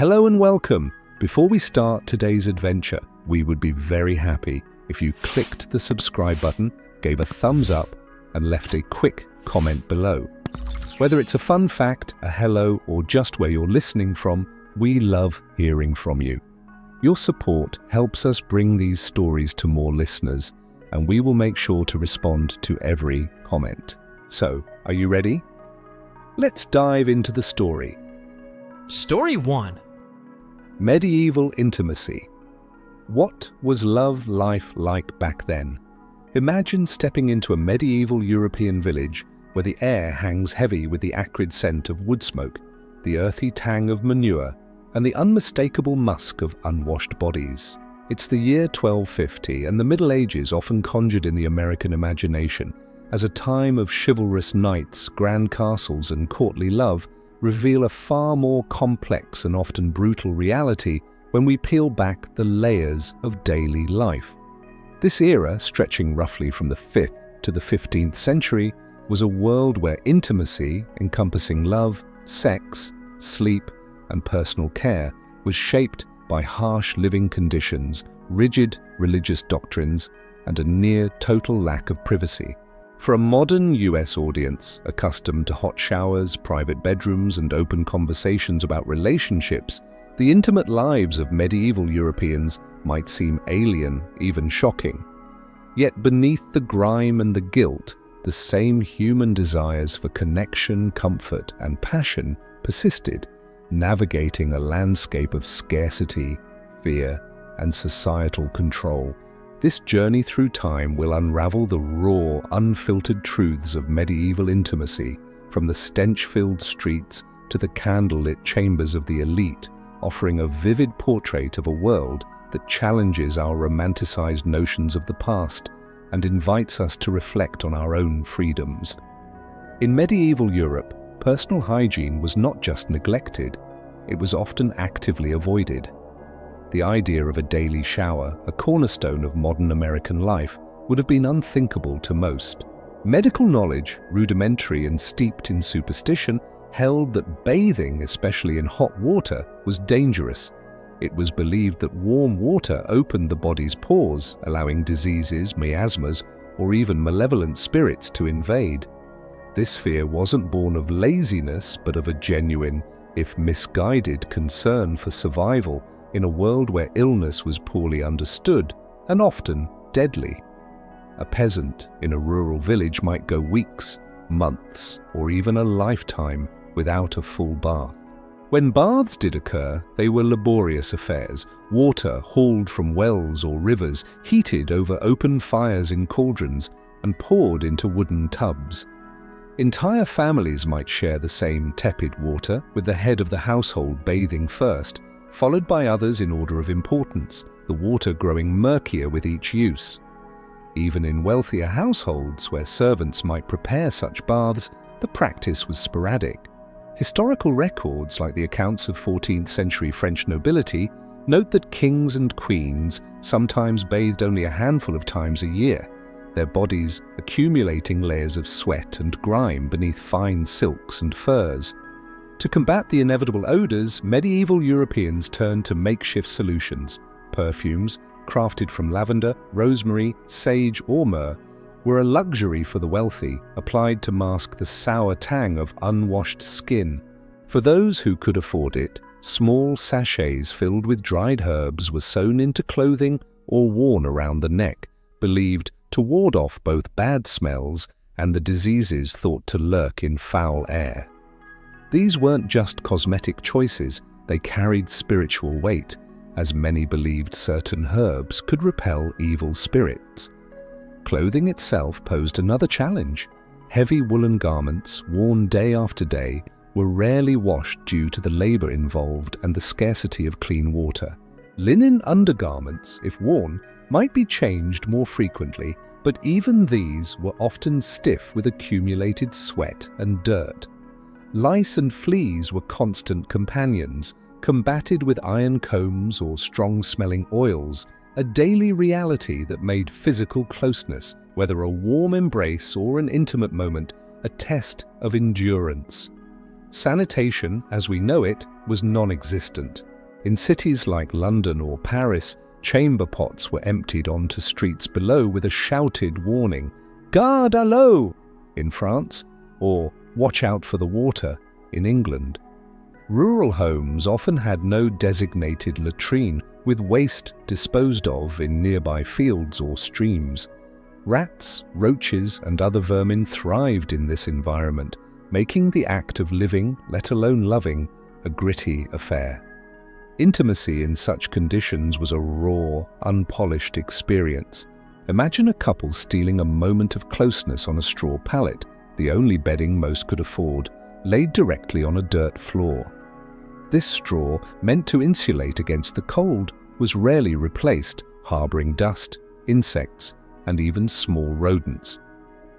Hello and welcome. Before we start today's adventure, we would be very happy if you clicked the subscribe button, gave a thumbs up, and left a quick comment below. Whether it's a fun fact, a hello, or just where you're listening from, we love hearing from you. Your support helps us bring these stories to more listeners, and we will make sure to respond to every comment. So, are you ready? Let's dive into the story. Story 1. Medieval intimacy. What was love life like back then? Imagine stepping into a medieval European village where the air hangs heavy with the acrid scent of wood smoke, the earthy tang of manure, and the unmistakable musk of unwashed bodies. It's the year 1250, and the Middle Ages, often conjured in the American imagination as a time of chivalrous knights, grand castles, and courtly love, reveal a far more complex and often brutal reality when we peel back the layers of daily life. This era, stretching roughly from the 5th to the 15th century, was a world where intimacy, encompassing love, sex, sleep, and personal care, was shaped by harsh living conditions, rigid religious doctrines, and a near-total lack of privacy. For a modern US audience, accustomed to hot showers, private bedrooms, and open conversations about relationships, the intimate lives of medieval Europeans might seem alien, even shocking. Yet beneath the grime and the guilt, the same human desires for connection, comfort, and passion persisted, navigating a landscape of scarcity, fear, and societal control. This journey through time will unravel the raw, unfiltered truths of medieval intimacy, from the stench-filled streets to the candlelit chambers of the elite, offering a vivid portrait of a world that challenges our romanticized notions of the past and invites us to reflect on our own freedoms. In medieval Europe, personal hygiene was not just neglected, it was often actively avoided. The idea of a daily shower, a cornerstone of modern American life, would have been unthinkable to most. Medical knowledge, rudimentary and steeped in superstition, held that bathing, especially in hot water, was dangerous. It was believed that warm water opened the body's pores, allowing diseases, miasmas, or even malevolent spirits to invade. This fear wasn't born of laziness, but of a genuine, if misguided, concern for survival in a world where illness was poorly understood and often deadly. A peasant in a rural village might go weeks, months, or even a lifetime without a full bath. When baths did occur, they were laborious affairs, water hauled from wells or rivers, heated over open fires in cauldrons, and poured into wooden tubs. Entire families might share the same tepid water, with the head of the household bathing first, followed by others in order of importance, the water growing murkier with each use. Even in wealthier households where servants might prepare such baths, the practice was sporadic. Historical records, like the accounts of 14th century French nobility, note that kings and queens sometimes bathed only a handful of times a year, their bodies accumulating layers of sweat and grime beneath fine silks and furs. To combat the inevitable odors, medieval Europeans turned to makeshift solutions. Perfumes, crafted from lavender, rosemary, sage, or myrrh, were a luxury for the wealthy, applied to mask the sour tang of unwashed skin. For those who could afford it, small sachets filled with dried herbs were sewn into clothing or worn around the neck, believed to ward off both bad smells and the diseases thought to lurk in foul air. These weren't just cosmetic choices, they carried spiritual weight, as many believed certain herbs could repel evil spirits. Clothing itself posed another challenge. Heavy woolen garments, worn day after day, were rarely washed due to the labor involved and the scarcity of clean water. Linen undergarments, if worn, might be changed more frequently, but even these were often stiff with accumulated sweat and dirt. Lice and fleas were constant companions, combated with iron combs or strong-smelling oils, a daily reality that made physical closeness, whether a warm embrace or an intimate moment, a test of endurance. Sanitation, as we know it, was non-existent. In cities like London or Paris, chamber pots were emptied onto streets below with a shouted warning, "Garde à l'eau!" in France, or "Watch out for the water" in England. Rural homes often had no designated latrine, with waste disposed of in nearby fields or streams. Rats, roaches, and other vermin thrived in this environment, making the act of living, let alone loving, a gritty affair. Intimacy in such conditions was a raw, unpolished experience. Imagine a couple stealing a moment of closeness on a straw pallet, the only bedding most could afford, laid directly on a dirt floor. This straw, meant to insulate against the cold, was rarely replaced, harboring dust, insects, and even small rodents.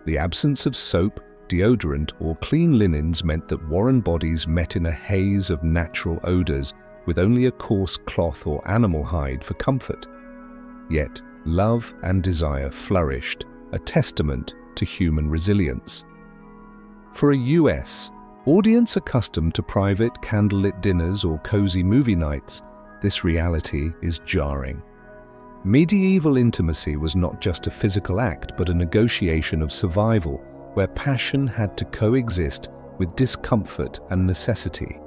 The absence of soap, deodorant, or clean linens meant that warren bodies met in a haze of natural odors, with only a coarse cloth or animal hide for comfort. Yet, love and desire flourished, a testament to human resilience. For a US audience accustomed to private candlelit dinners or cozy movie nights, this reality is jarring. Medieval intimacy was not just a physical act, but a negotiation of survival, where passion had to coexist with discomfort and necessity.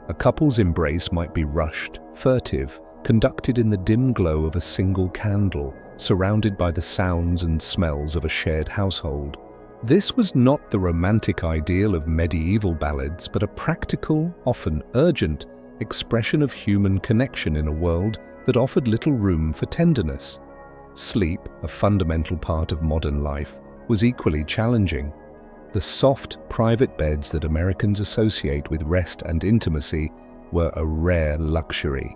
A couple's embrace might be rushed, furtive, conducted in the dim glow of a single candle, surrounded by the sounds and smells of a shared household. This was not the romantic ideal of medieval ballads, but a practical, often urgent, expression of human connection in a world that offered little room for tenderness. Sleep, a fundamental part of modern life, was equally challenging. The soft, private beds that Americans associate with rest and intimacy were a rare luxury.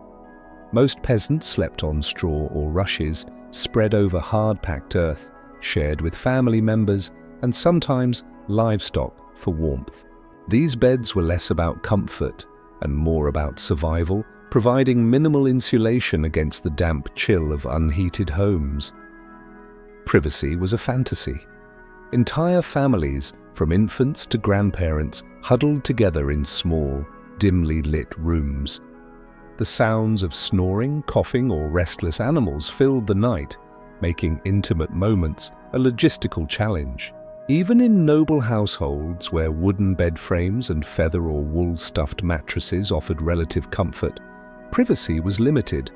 Most peasants slept on straw or rushes, spread over hard-packed earth, shared with family members, and sometimes livestock for warmth. These beds were less about comfort and more about survival, providing minimal insulation against the damp chill of unheated homes. Privacy was a fantasy. Entire families, from infants to grandparents, huddled together in small, dimly lit rooms. The sounds of snoring, coughing, or restless animals filled the night, making intimate moments a logistical challenge. Even in noble households where wooden bed frames and feather or wool-stuffed mattresses offered relative comfort, privacy was limited.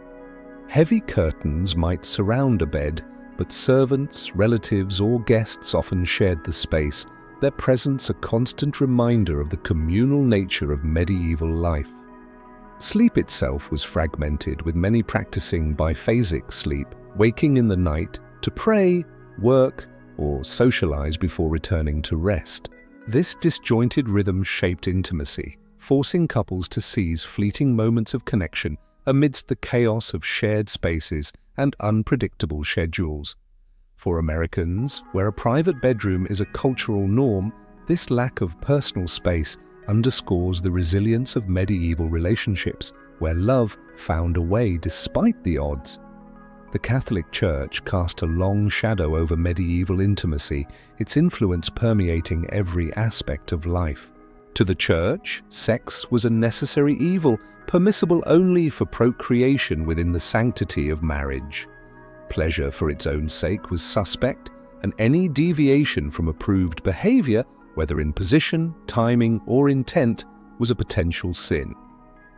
Heavy curtains might surround a bed, but servants, relatives, or guests often shared the space, their presence a constant reminder of the communal nature of medieval life. Sleep itself was fragmented, with many practicing biphasic sleep, waking in the night to pray, work, or socialize before returning to rest. This disjointed rhythm shaped intimacy, forcing couples to seize fleeting moments of connection amidst the chaos of shared spaces and unpredictable schedules. For Americans, where a private bedroom is a cultural norm, this lack of personal space underscores the resilience of medieval relationships, where love found a way despite the odds. The Catholic Church cast a long shadow over medieval intimacy, its influence permeating every aspect of life. To the Church, sex was a necessary evil, permissible only for procreation within the sanctity of marriage. Pleasure for its own sake was suspect, and any deviation from approved behavior, whether in position, timing, or intent, was a potential sin.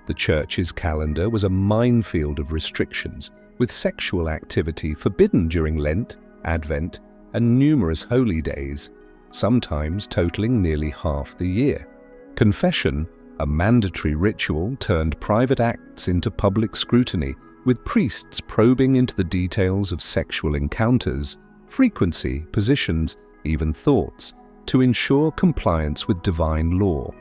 The Church's calendar was a minefield of restrictions, with sexual activity forbidden during Lent, Advent, and numerous holy days, sometimes totaling nearly half the year. Confession, a mandatory ritual, turned private acts into public scrutiny, with priests probing into the details of sexual encounters, frequency, positions, even thoughts, to ensure compliance with divine law.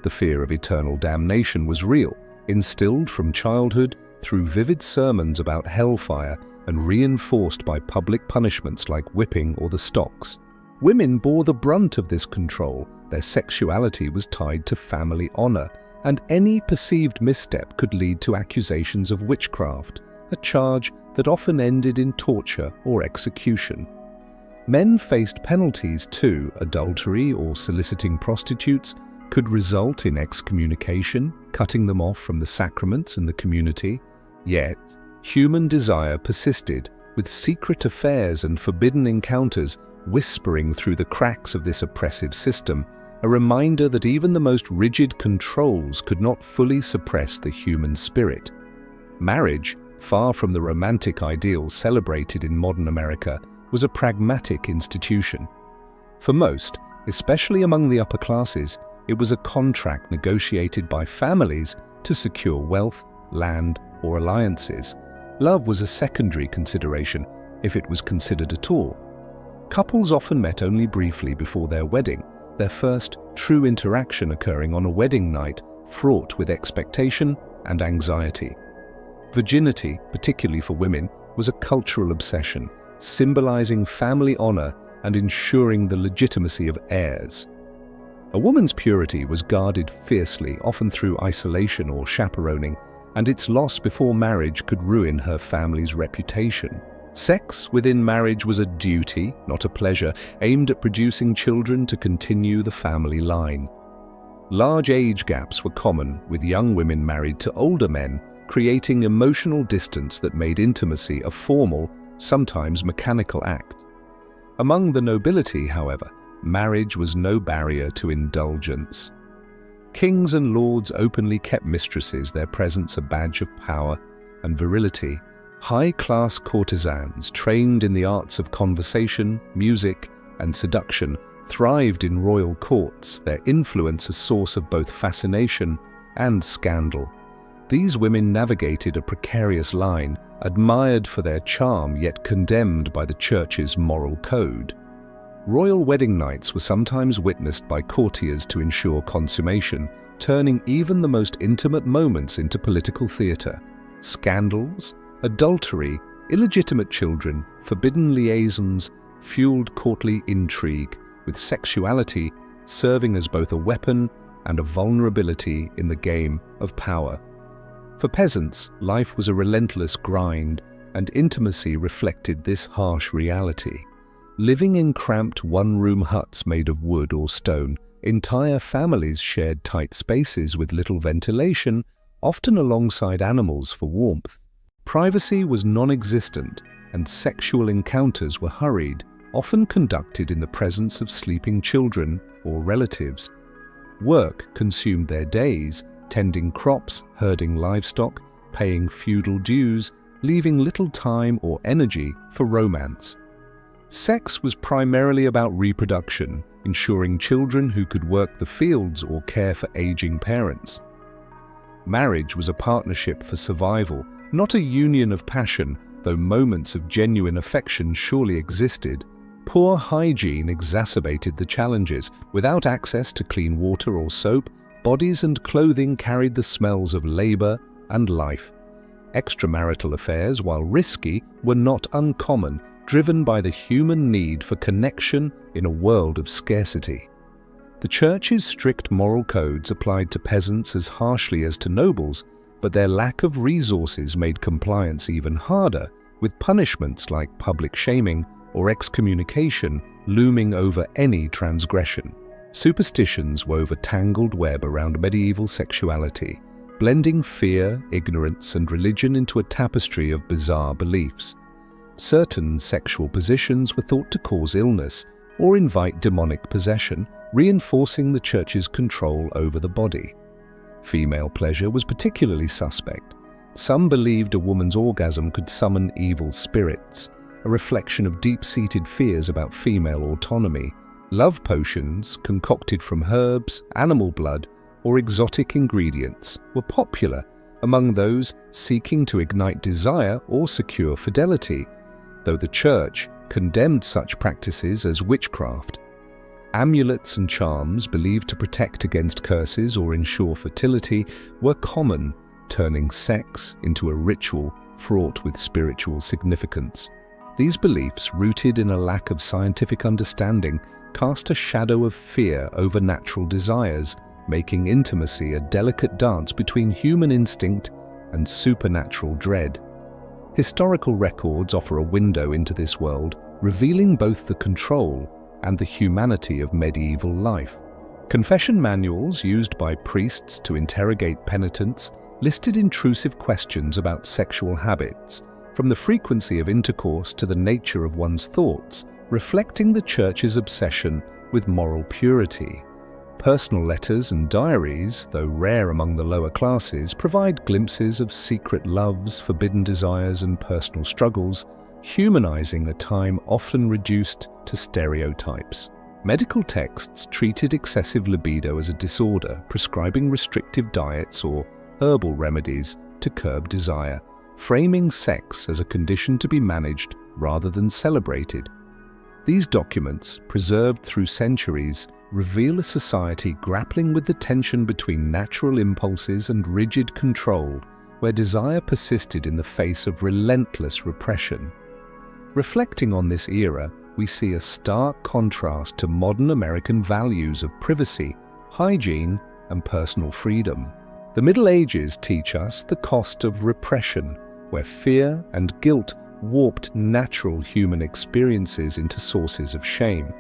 The fear of eternal damnation was real, instilled from childhood through vivid sermons about hellfire and reinforced by public punishments like whipping or the stocks. Women bore the brunt of this control. Their sexuality was tied to family honor, and any perceived misstep could lead to accusations of witchcraft, a charge that often ended in torture or execution. Men faced penalties too. Adultery or soliciting prostitutes could result in excommunication, cutting them off from the sacraments and the community. Yet, human desire persisted, with secret affairs and forbidden encounters whispering through the cracks of this oppressive system, a reminder that even the most rigid controls could not fully suppress the human spirit. Marriage, far from the romantic ideals celebrated in modern America, was a pragmatic institution. For most, especially among the upper classes, it was a contract negotiated by families to secure wealth, land, or alliances. Love was a secondary consideration, if it was considered at all. Couples often met only briefly before their wedding, their first true interaction occurring on a wedding night fraught with expectation and anxiety. Virginity, particularly for women, was a cultural obsession, symbolizing family honor and ensuring the legitimacy of heirs. A woman's purity was guarded fiercely, often through isolation or chaperoning, and its loss before marriage could ruin her family's reputation. Sex within marriage was a duty, not a pleasure, aimed at producing children to continue the family line. Large age gaps were common, with young women married to older men, creating emotional distance that made intimacy a formal, sometimes mechanical act. Among the nobility, however, marriage was no barrier to indulgence. Kings and lords openly kept mistresses, their presence a badge of power and virility. High-class courtesans, trained in the arts of conversation, music, and seduction, thrived in royal courts, their influence a source of both fascination and scandal. These women navigated a precarious line, admired for their charm yet condemned by the church's moral code. Royal wedding nights were sometimes witnessed by courtiers to ensure consummation, turning even the most intimate moments into political theatre. Scandals, adultery, illegitimate children, forbidden liaisons fueled courtly intrigue, with sexuality serving as both a weapon and a vulnerability in the game of power. For peasants, life was a relentless grind, and intimacy reflected this harsh reality. Living in cramped one-room huts made of wood or stone, entire families shared tight spaces with little ventilation, often alongside animals for warmth. Privacy was non-existent, and sexual encounters were hurried, often conducted in the presence of sleeping children or relatives. Work consumed their days, tending crops, herding livestock, paying feudal dues, leaving little time or energy for romance. Sex was primarily about reproduction, ensuring children who could work the fields or care for aging parents. Marriage was a partnership for survival, not a union of passion, though moments of genuine affection surely existed. Poor hygiene exacerbated the challenges. Without access to clean water or soap, bodies and clothing carried the smells of labor and life. Extramarital affairs, while risky, were not uncommon, driven by the human need for connection in a world of scarcity. The Church's strict moral codes applied to peasants as harshly as to nobles, but their lack of resources made compliance even harder, with punishments like public shaming or excommunication looming over any transgression. Superstitions wove a tangled web around medieval sexuality, blending fear, ignorance, and religion into a tapestry of bizarre beliefs. Certain sexual positions were thought to cause illness or invite demonic possession, reinforcing the Church's control over the body. Female pleasure was particularly suspect. Some believed a woman's orgasm could summon evil spirits, a reflection of deep-seated fears about female autonomy. Love potions, concocted from herbs, animal blood, or exotic ingredients, were popular among those seeking to ignite desire or secure fidelity, though the Church condemned such practices as witchcraft. Amulets and charms believed to protect against curses or ensure fertility were common, turning sex into a ritual fraught with spiritual significance. These beliefs, rooted in a lack of scientific understanding, cast a shadow of fear over natural desires, making intimacy a delicate dance between human instinct and supernatural dread. Historical records offer a window into this world, revealing both the control and the humanity of medieval life. Confession manuals used by priests to interrogate penitents listed intrusive questions about sexual habits, from the frequency of intercourse to the nature of one's thoughts, reflecting the Church's obsession with moral purity. Personal letters and diaries, though rare among the lower classes, provide glimpses of secret loves, forbidden desires, and personal struggles, humanizing a time often reduced to stereotypes. Medical texts treated excessive libido as a disorder, prescribing restrictive diets or herbal remedies to curb desire, framing sex as a condition to be managed rather than celebrated. These documents, preserved through centuries, reveal a society grappling with the tension between natural impulses and rigid control, where desire persisted in the face of relentless repression. Reflecting on this era, we see a stark contrast to modern American values of privacy, hygiene, and personal freedom. The Middle Ages teach us the cost of repression, where fear and guilt warped natural human experiences into sources of shame.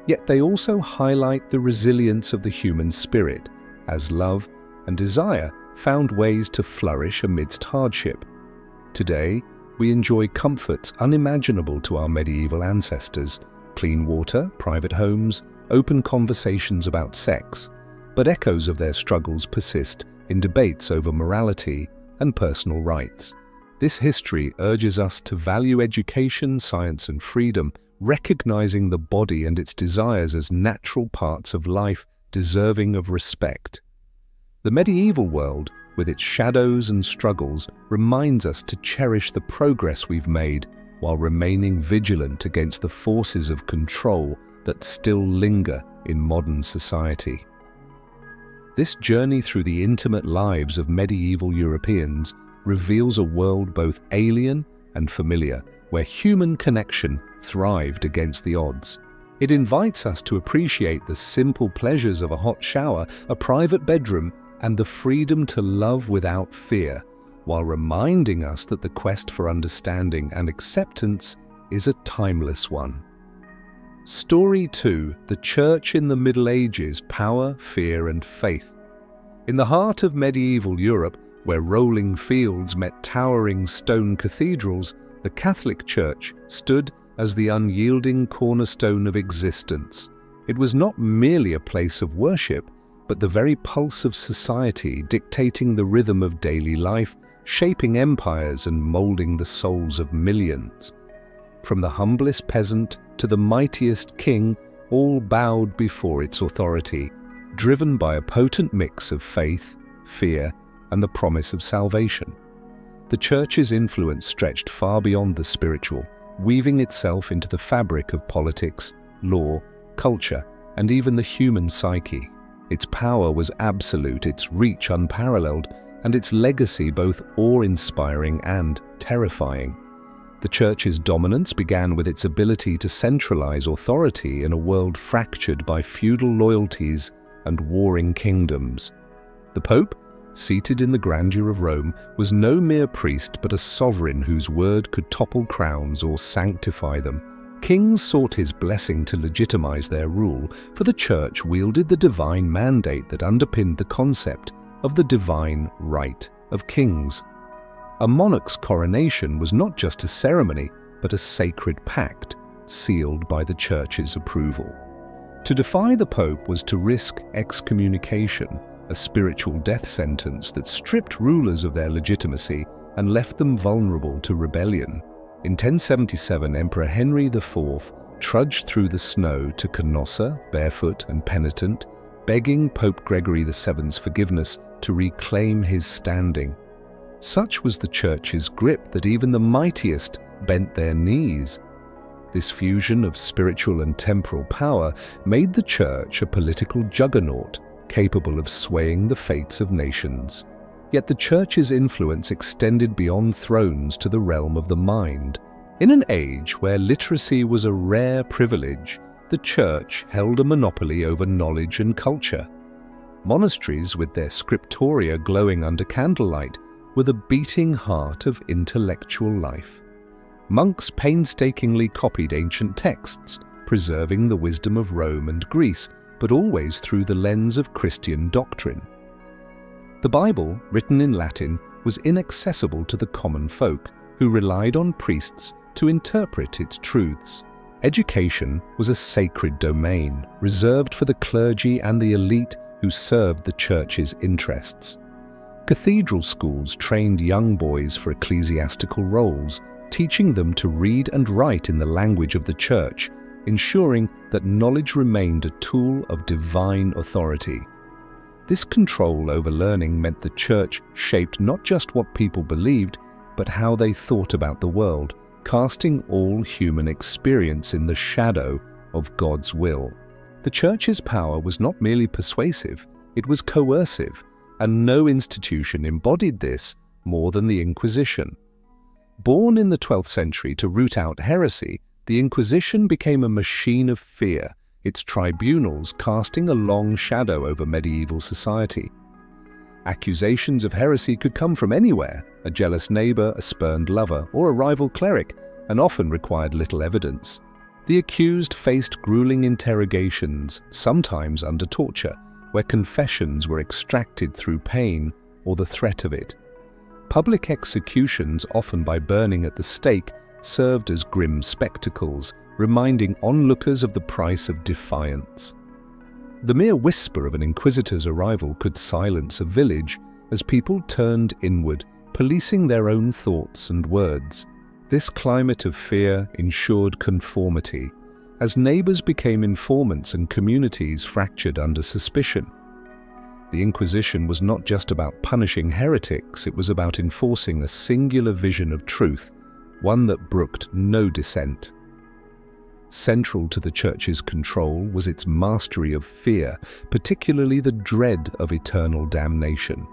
Yet they also highlight the resilience of the human spirit, as love and desire found ways to flourish amidst hardship. Today, we enjoy comforts unimaginable to our medieval ancestors: clean water, private homes, open conversations about sex, but echoes of their struggles persist in debates over morality and personal rights. This history urges us to value education, science, and freedom, recognizing the body and its desires as natural parts of life deserving of respect. The medieval world, with its shadows and struggles, reminds us to cherish the progress we've made while remaining vigilant against the forces of control that still linger in modern society. This journey through the intimate lives of medieval Europeans reveals a world both alien and familiar, where human connection thrived against the odds. It invites us to appreciate the simple pleasures of a hot shower, a private bedroom, and the freedom to love without fear, while reminding us that the quest for understanding and acceptance is a timeless one. Story 2: The Church in the Middle Ages: Power, Fear, and Faith. In the heart of medieval Europe, where rolling fields met towering stone cathedrals, the Catholic Church stood as the unyielding cornerstone of existence. It was not merely a place of worship, but the very pulse of society, dictating the rhythm of daily life, shaping empires and molding the souls of millions. From the humblest peasant to the mightiest king, all bowed before its authority, driven by a potent mix of faith, fear, and the promise of salvation. The Church's influence stretched far beyond the spiritual, weaving itself into the fabric of politics, law, culture, and even the human psyche. Its power was absolute, its reach unparalleled, and its legacy both awe-inspiring and terrifying. The Church's dominance began with its ability to centralize authority in a world fractured by feudal loyalties and warring kingdoms. The Pope, seated in the grandeur of Rome, was no mere priest but a sovereign whose word could topple crowns or sanctify them. Kings sought his blessing to legitimize their rule, for the Church wielded the divine mandate that underpinned the concept of the divine right of kings. A monarch's coronation was not just a ceremony, but a sacred pact, sealed by the Church's approval. To defy the Pope was to risk excommunication, a spiritual death sentence that stripped rulers of their legitimacy and left them vulnerable to rebellion. In 1077, Emperor Henry IV trudged through the snow to Canossa, barefoot and penitent, begging Pope Gregory VII's forgiveness to reclaim his standing. Such was the Church's grip that even the mightiest bent their knees. This fusion of spiritual and temporal power made the Church a political juggernaut, capable of swaying the fates of nations. Yet the Church's influence extended beyond thrones to the realm of the mind. In an age where literacy was a rare privilege, the Church held a monopoly over knowledge and culture. Monasteries, with their scriptoria glowing under candlelight, were the beating heart of intellectual life. Monks painstakingly copied ancient texts, preserving the wisdom of Rome and Greece, but always through the lens of Christian doctrine. The Bible, written in Latin, was inaccessible to the common folk, who relied on priests to interpret its truths. Education was a sacred domain, reserved for the clergy and the elite who served the church's interests. Cathedral schools trained young boys for ecclesiastical roles, teaching them to read and write in the language of the church, ensuring that knowledge remained a tool of divine authority. This control over learning meant the church shaped not just what people believed, but how they thought about the world, casting all human experience in the shadow of God's will. The church's power was not merely persuasive, it was coercive, and no institution embodied this more than the Inquisition. Born in the 12th century to root out heresy, the Inquisition became a machine of fear, its tribunals casting a long shadow over medieval society. Accusations of heresy could come from anywhere: a jealous neighbor, a spurned lover, or a rival cleric, and often required little evidence. The accused faced grueling interrogations, sometimes under torture, where confessions were extracted through pain or the threat of it. Public executions, often by burning at the stake, served as grim spectacles, reminding onlookers of the price of defiance. The mere whisper of an inquisitor's arrival could silence a village as people turned inward, policing their own thoughts and words. This climate of fear ensured conformity, as neighbors became informants and communities fractured under suspicion. The Inquisition was not just about punishing heretics, it was about enforcing a singular vision of truth, one that brooked no dissent. Central to the church's control was its mastery of fear, particularly the dread of eternal damnation.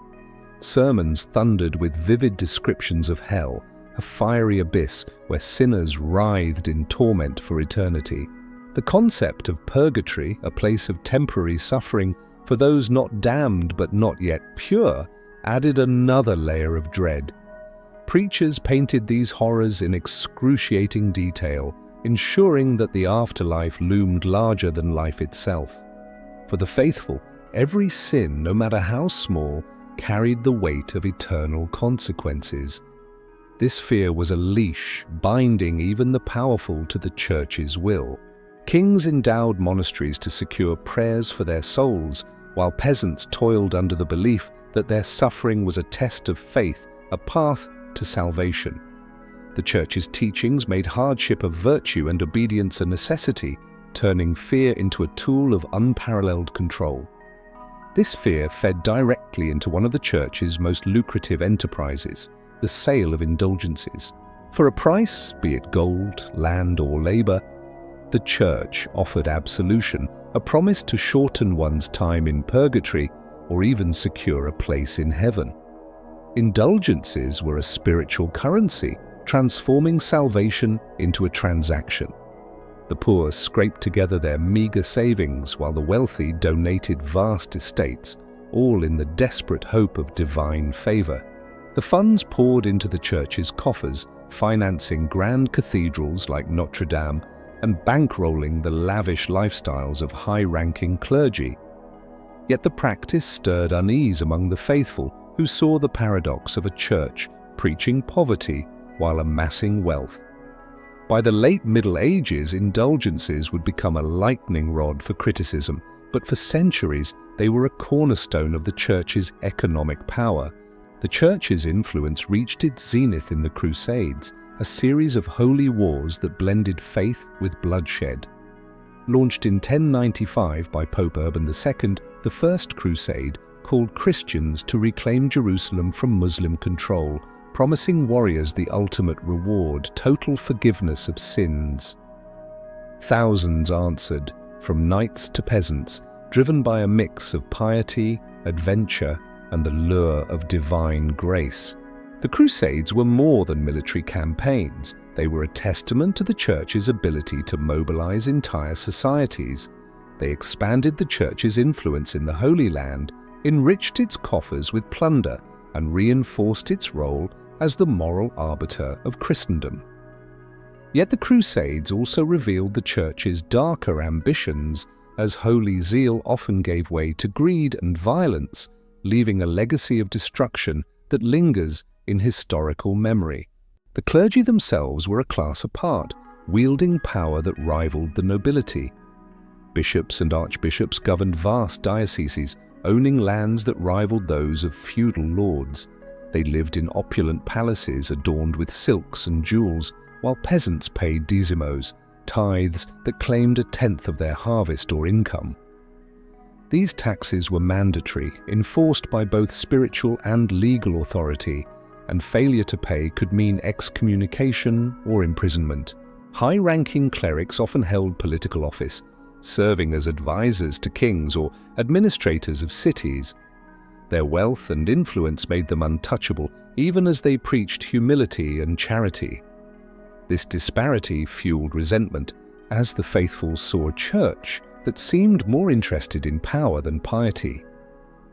Sermons thundered with vivid descriptions of hell, a fiery abyss where sinners writhed in torment for eternity. The concept of purgatory, a place of temporary suffering for those not damned but not yet pure, added another layer of dread. Preachers painted these horrors in excruciating detail, ensuring that the afterlife loomed larger than life itself. For the faithful, every sin, no matter how small, carried the weight of eternal consequences. This fear was a leash, binding even the powerful to the church's will. Kings endowed monasteries to secure prayers for their souls, while peasants toiled under the belief that their suffering was a test of faith, a path to salvation. The church's teachings made hardship a virtue and obedience a necessity, turning fear into a tool of unparalleled control. This fear fed directly into one of the church's most lucrative enterprises, the sale of indulgences. For a price, be it gold, land, or labor, the church offered absolution, a promise to shorten one's time in purgatory or even secure a place in heaven. Indulgences were a spiritual currency, transforming salvation into a transaction. The poor scraped together their meager savings while the wealthy donated vast estates, all in the desperate hope of divine favor. The funds poured into the church's coffers, financing grand cathedrals like Notre Dame and bankrolling the lavish lifestyles of high-ranking clergy. Yet the practice stirred unease among the faithful, who saw the paradox of a church preaching poverty while amassing wealth. By the late Middle Ages, indulgences would become a lightning rod for criticism, but for centuries they were a cornerstone of the church's economic power. The church's influence reached its zenith in the Crusades, a series of holy wars that blended faith with bloodshed. Launched in 1095 by Pope Urban II, the First Crusade called Christians to reclaim Jerusalem from Muslim control, promising warriors the ultimate reward, total forgiveness of sins. Thousands answered, from knights to peasants, driven by a mix of piety, adventure, and the lure of divine grace. The Crusades were more than military campaigns. They were a testament to the Church's ability to mobilize entire societies. They expanded the Church's influence in the Holy Land, enriched its coffers with plunder, and reinforced its role as the moral arbiter of Christendom. Yet the Crusades also revealed the Church's darker ambitions, as holy zeal often gave way to greed and violence, leaving a legacy of destruction that lingers in historical memory. The clergy themselves were a class apart, wielding power that rivaled the nobility. Bishops and archbishops governed vast dioceses, owning lands that rivaled those of feudal lords. They lived in opulent palaces adorned with silks and jewels, while peasants paid decimos, tithes that claimed a tenth of their harvest or income. These taxes were mandatory, enforced by both spiritual and legal authority, and failure to pay could mean excommunication or imprisonment. High-ranking clerics often held political office, serving as advisors to kings or administrators of cities. Their wealth and influence made them untouchable, even as they preached humility and charity. This disparity fueled resentment, as the faithful saw a church that seemed more interested in power than piety.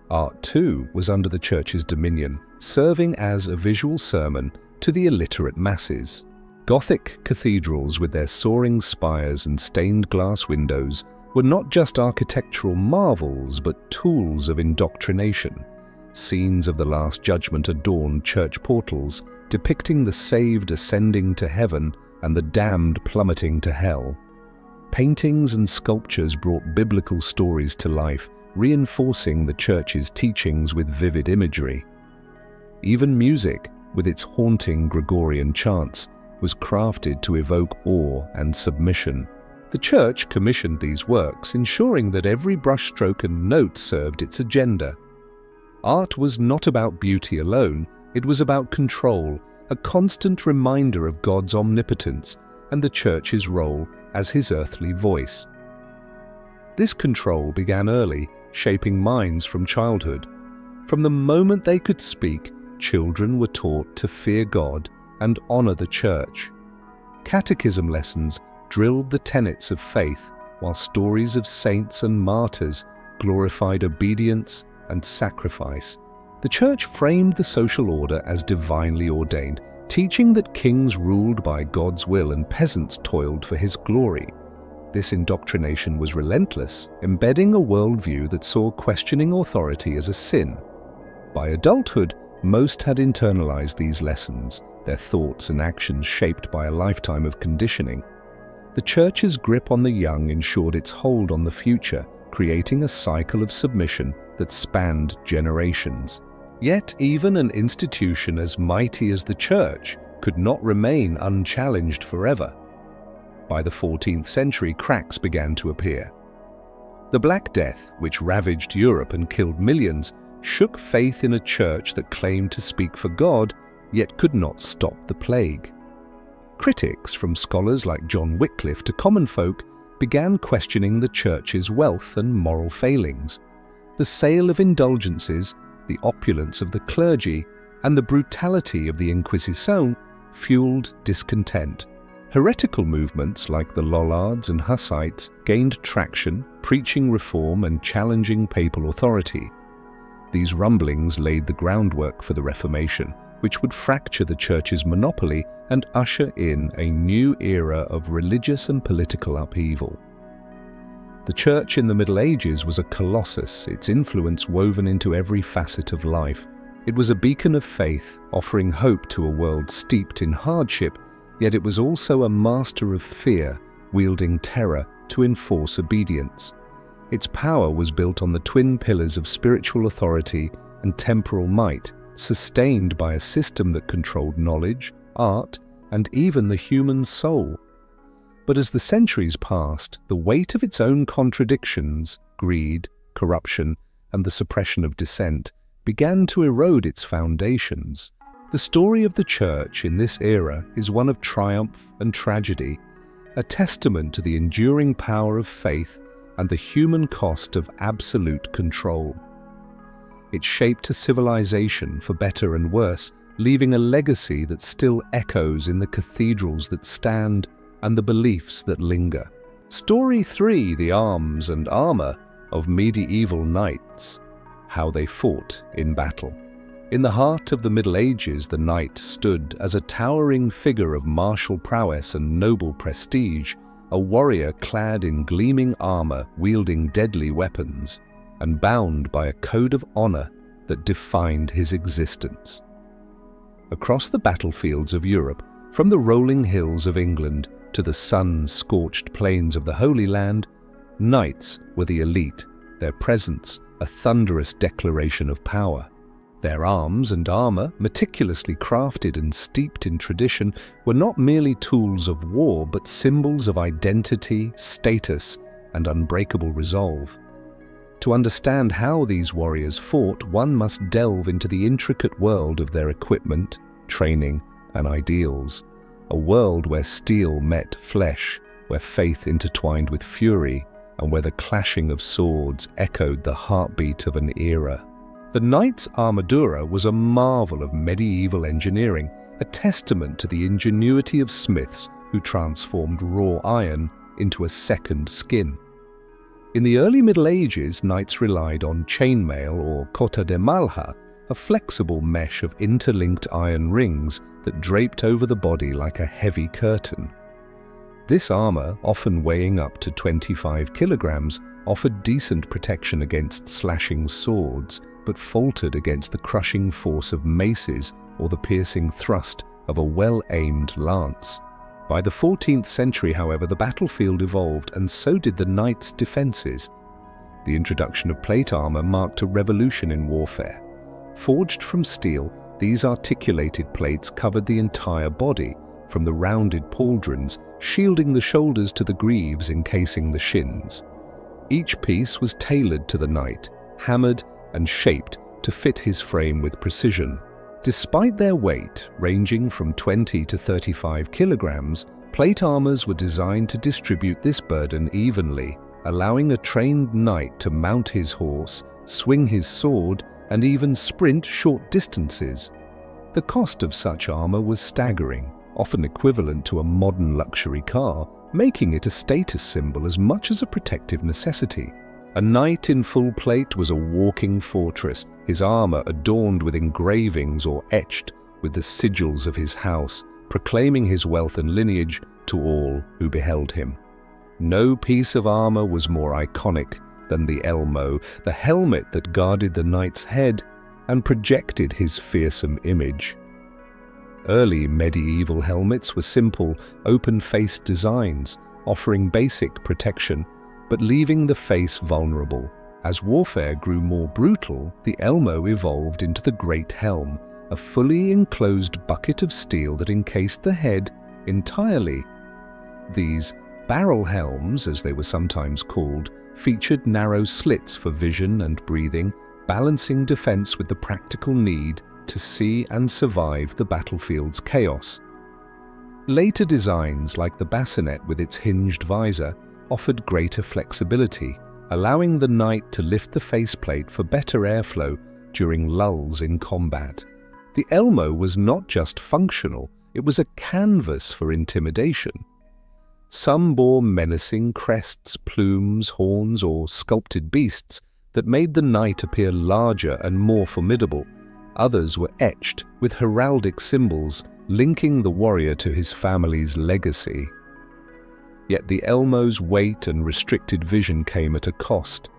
Art, too, was under the church's dominion, serving as a visual sermon to the illiterate masses. Gothic cathedrals with their soaring spires and stained glass windows were not just architectural marvels but tools of indoctrination. Scenes of the Last Judgment adorned church portals, depicting the saved ascending to heaven and the damned plummeting to hell. Paintings and sculptures brought biblical stories to life, reinforcing the church's teachings with vivid imagery. Even music, with its haunting Gregorian chants, was crafted to evoke awe and submission. The church commissioned these works, ensuring that every brushstroke and note served its agenda. Art was not about beauty alone, it was about control, a constant reminder of God's omnipotence and the church's role as his earthly voice. This control began early, shaping minds from childhood. From the moment they could speak, children were taught to fear God and honor the church. Catechism lessons drilled the tenets of faith, while stories of saints and martyrs glorified obedience and sacrifice. The church framed the social order as divinely ordained, teaching that kings ruled by God's will and peasants toiled for his glory. This indoctrination was relentless, embedding a worldview that saw questioning authority as a sin. By adulthood, most had internalized these lessons, their thoughts and actions shaped by a lifetime of conditioning. The church's grip on the young ensured its hold on the future, creating a cycle of submission that spanned generations. Yet even an institution as mighty as the church could not remain unchallenged forever. By the 14th century, cracks began to appear. The Black Death, which ravaged Europe and killed millions, shook faith in a church that claimed to speak for God, yet could not stop the plague. Critics, from scholars like John Wycliffe to common folk, began questioning the church's wealth and moral failings. The sale of indulgences, the opulence of the clergy, and the brutality of the Inquisition fueled discontent. Heretical movements like the Lollards and Hussites gained traction, preaching reform and challenging papal authority. These rumblings laid the groundwork for the Reformation, which would fracture the church's monopoly and usher in a new era of religious and political upheaval. The church in the Middle Ages was a colossus, its influence woven into every facet of life. It was a beacon of faith, offering hope to a world steeped in hardship, yet it was also a master of fear, wielding terror to enforce obedience. Its power was built on the twin pillars of spiritual authority and temporal might, sustained by a system that controlled knowledge, art, and even the human soul. But as the centuries passed, the weight of its own contradictions, greed, corruption, and the suppression of dissent began to erode its foundations. The story of the church in this era is one of triumph and tragedy, a testament to the enduring power of faith and the human cost of absolute control. It shaped a civilization for better and worse, leaving a legacy that still echoes in the cathedrals that stand and the beliefs that linger. Story 3: The Arms and Armor of Medieval Knights. How they fought in battle. In the heart of the Middle Ages, the knight stood as a towering figure of martial prowess and noble prestige, a warrior clad in gleaming armor wielding deadly weapons and bound by a code of honor that defined his existence. Across the battlefields of Europe, from the rolling hills of England to the sun-scorched plains of the Holy Land, knights were the elite, their presence a thunderous declaration of power. Their arms and armor, meticulously crafted and steeped in tradition, were not merely tools of war but symbols of identity, status, and unbreakable resolve. To understand how these warriors fought, one must delve into the intricate world of their equipment, training, and ideals. A world where steel met flesh, where faith intertwined with fury, and where the clashing of swords echoed the heartbeat of an era. The knight's armadura was a marvel of medieval engineering, a testament to the ingenuity of smiths who transformed raw iron into a second skin. In the early Middle Ages, knights relied on chainmail or cota de malha, a flexible mesh of interlinked iron rings that draped over the body like a heavy curtain. This armor, often weighing up to 25 kilograms, offered decent protection against slashing swords, but faltered against the crushing force of maces or the piercing thrust of a well-aimed lance. By the 14th century, however, the battlefield evolved, and so did the knight's defenses. The introduction of plate armor marked a revolution in warfare. Forged from steel, these articulated plates covered the entire body, from the rounded pauldrons, shielding the shoulders to the greaves encasing the shins. Each piece was tailored to the knight, hammered and shaped to fit his frame with precision. Despite their weight, ranging from 20 to 35 kilograms, plate armors were designed to distribute this burden evenly, allowing a trained knight to mount his horse, swing his sword, and even sprint short distances. The cost of such armor was staggering, often equivalent to a modern luxury car, making it a status symbol as much as a protective necessity. A knight in full plate was a walking fortress, his armor adorned with engravings or etched with the sigils of his house, proclaiming his wealth and lineage to all who beheld him. No piece of armor was more iconic than the elmo, the helmet that guarded the knight's head and projected his fearsome image. Early medieval helmets were simple, open-faced designs, offering basic protection, but leaving the face vulnerable. As warfare grew more brutal, the elmo evolved into the great helm, a fully enclosed bucket of steel that encased the head entirely. These barrel helms, as they were sometimes called, featured narrow slits for vision and breathing, balancing defense with the practical need to see and survive the battlefield's chaos. Later designs, like the bassinet with its hinged visor, offered greater flexibility, allowing the knight to lift the faceplate for better airflow during lulls in combat. The elmo was not just functional, it was a canvas for intimidation. Some bore menacing crests, plumes, horns, or sculpted beasts that made the knight appear larger and more formidable. Others were etched with heraldic symbols linking the warrior to his family's legacy. Yet the elmo's weight and restricted vision came at a cost.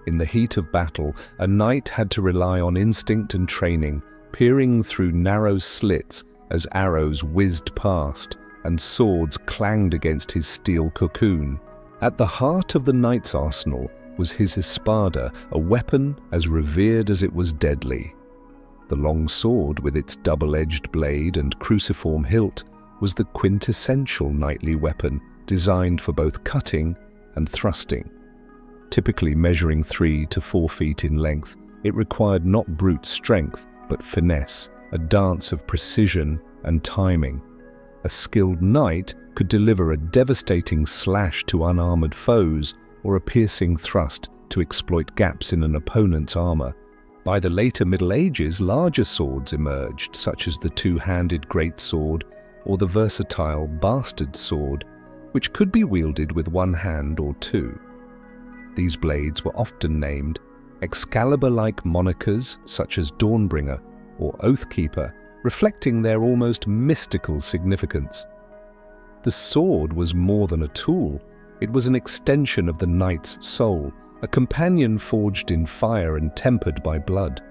In the heat of battle, a knight had to rely on instinct and training, peering through narrow slits as arrows whizzed past and swords clanged against his steel cocoon. At the heart of the knight's arsenal was his espada, a weapon as revered as it was deadly. The long sword, with its double-edged blade and cruciform hilt, was the quintessential knightly weapon, designed for both cutting and thrusting. Typically measuring 3 to 4 feet in length, it required not brute strength, but finesse, a dance of precision and timing. A skilled knight could deliver a devastating slash to unarmored foes or a piercing thrust to exploit gaps in an opponent's armor. By the later Middle Ages, larger swords emerged, such as the two-handed greatsword or the versatile bastard sword, which could be wielded with one hand or two. These blades were often named Excalibur-like monikers such as Dawnbringer or Oathkeeper, reflecting their almost mystical significance. The sword was more than a tool. It was an extension of the knight's soul, a companion forged in fire and tempered by blood.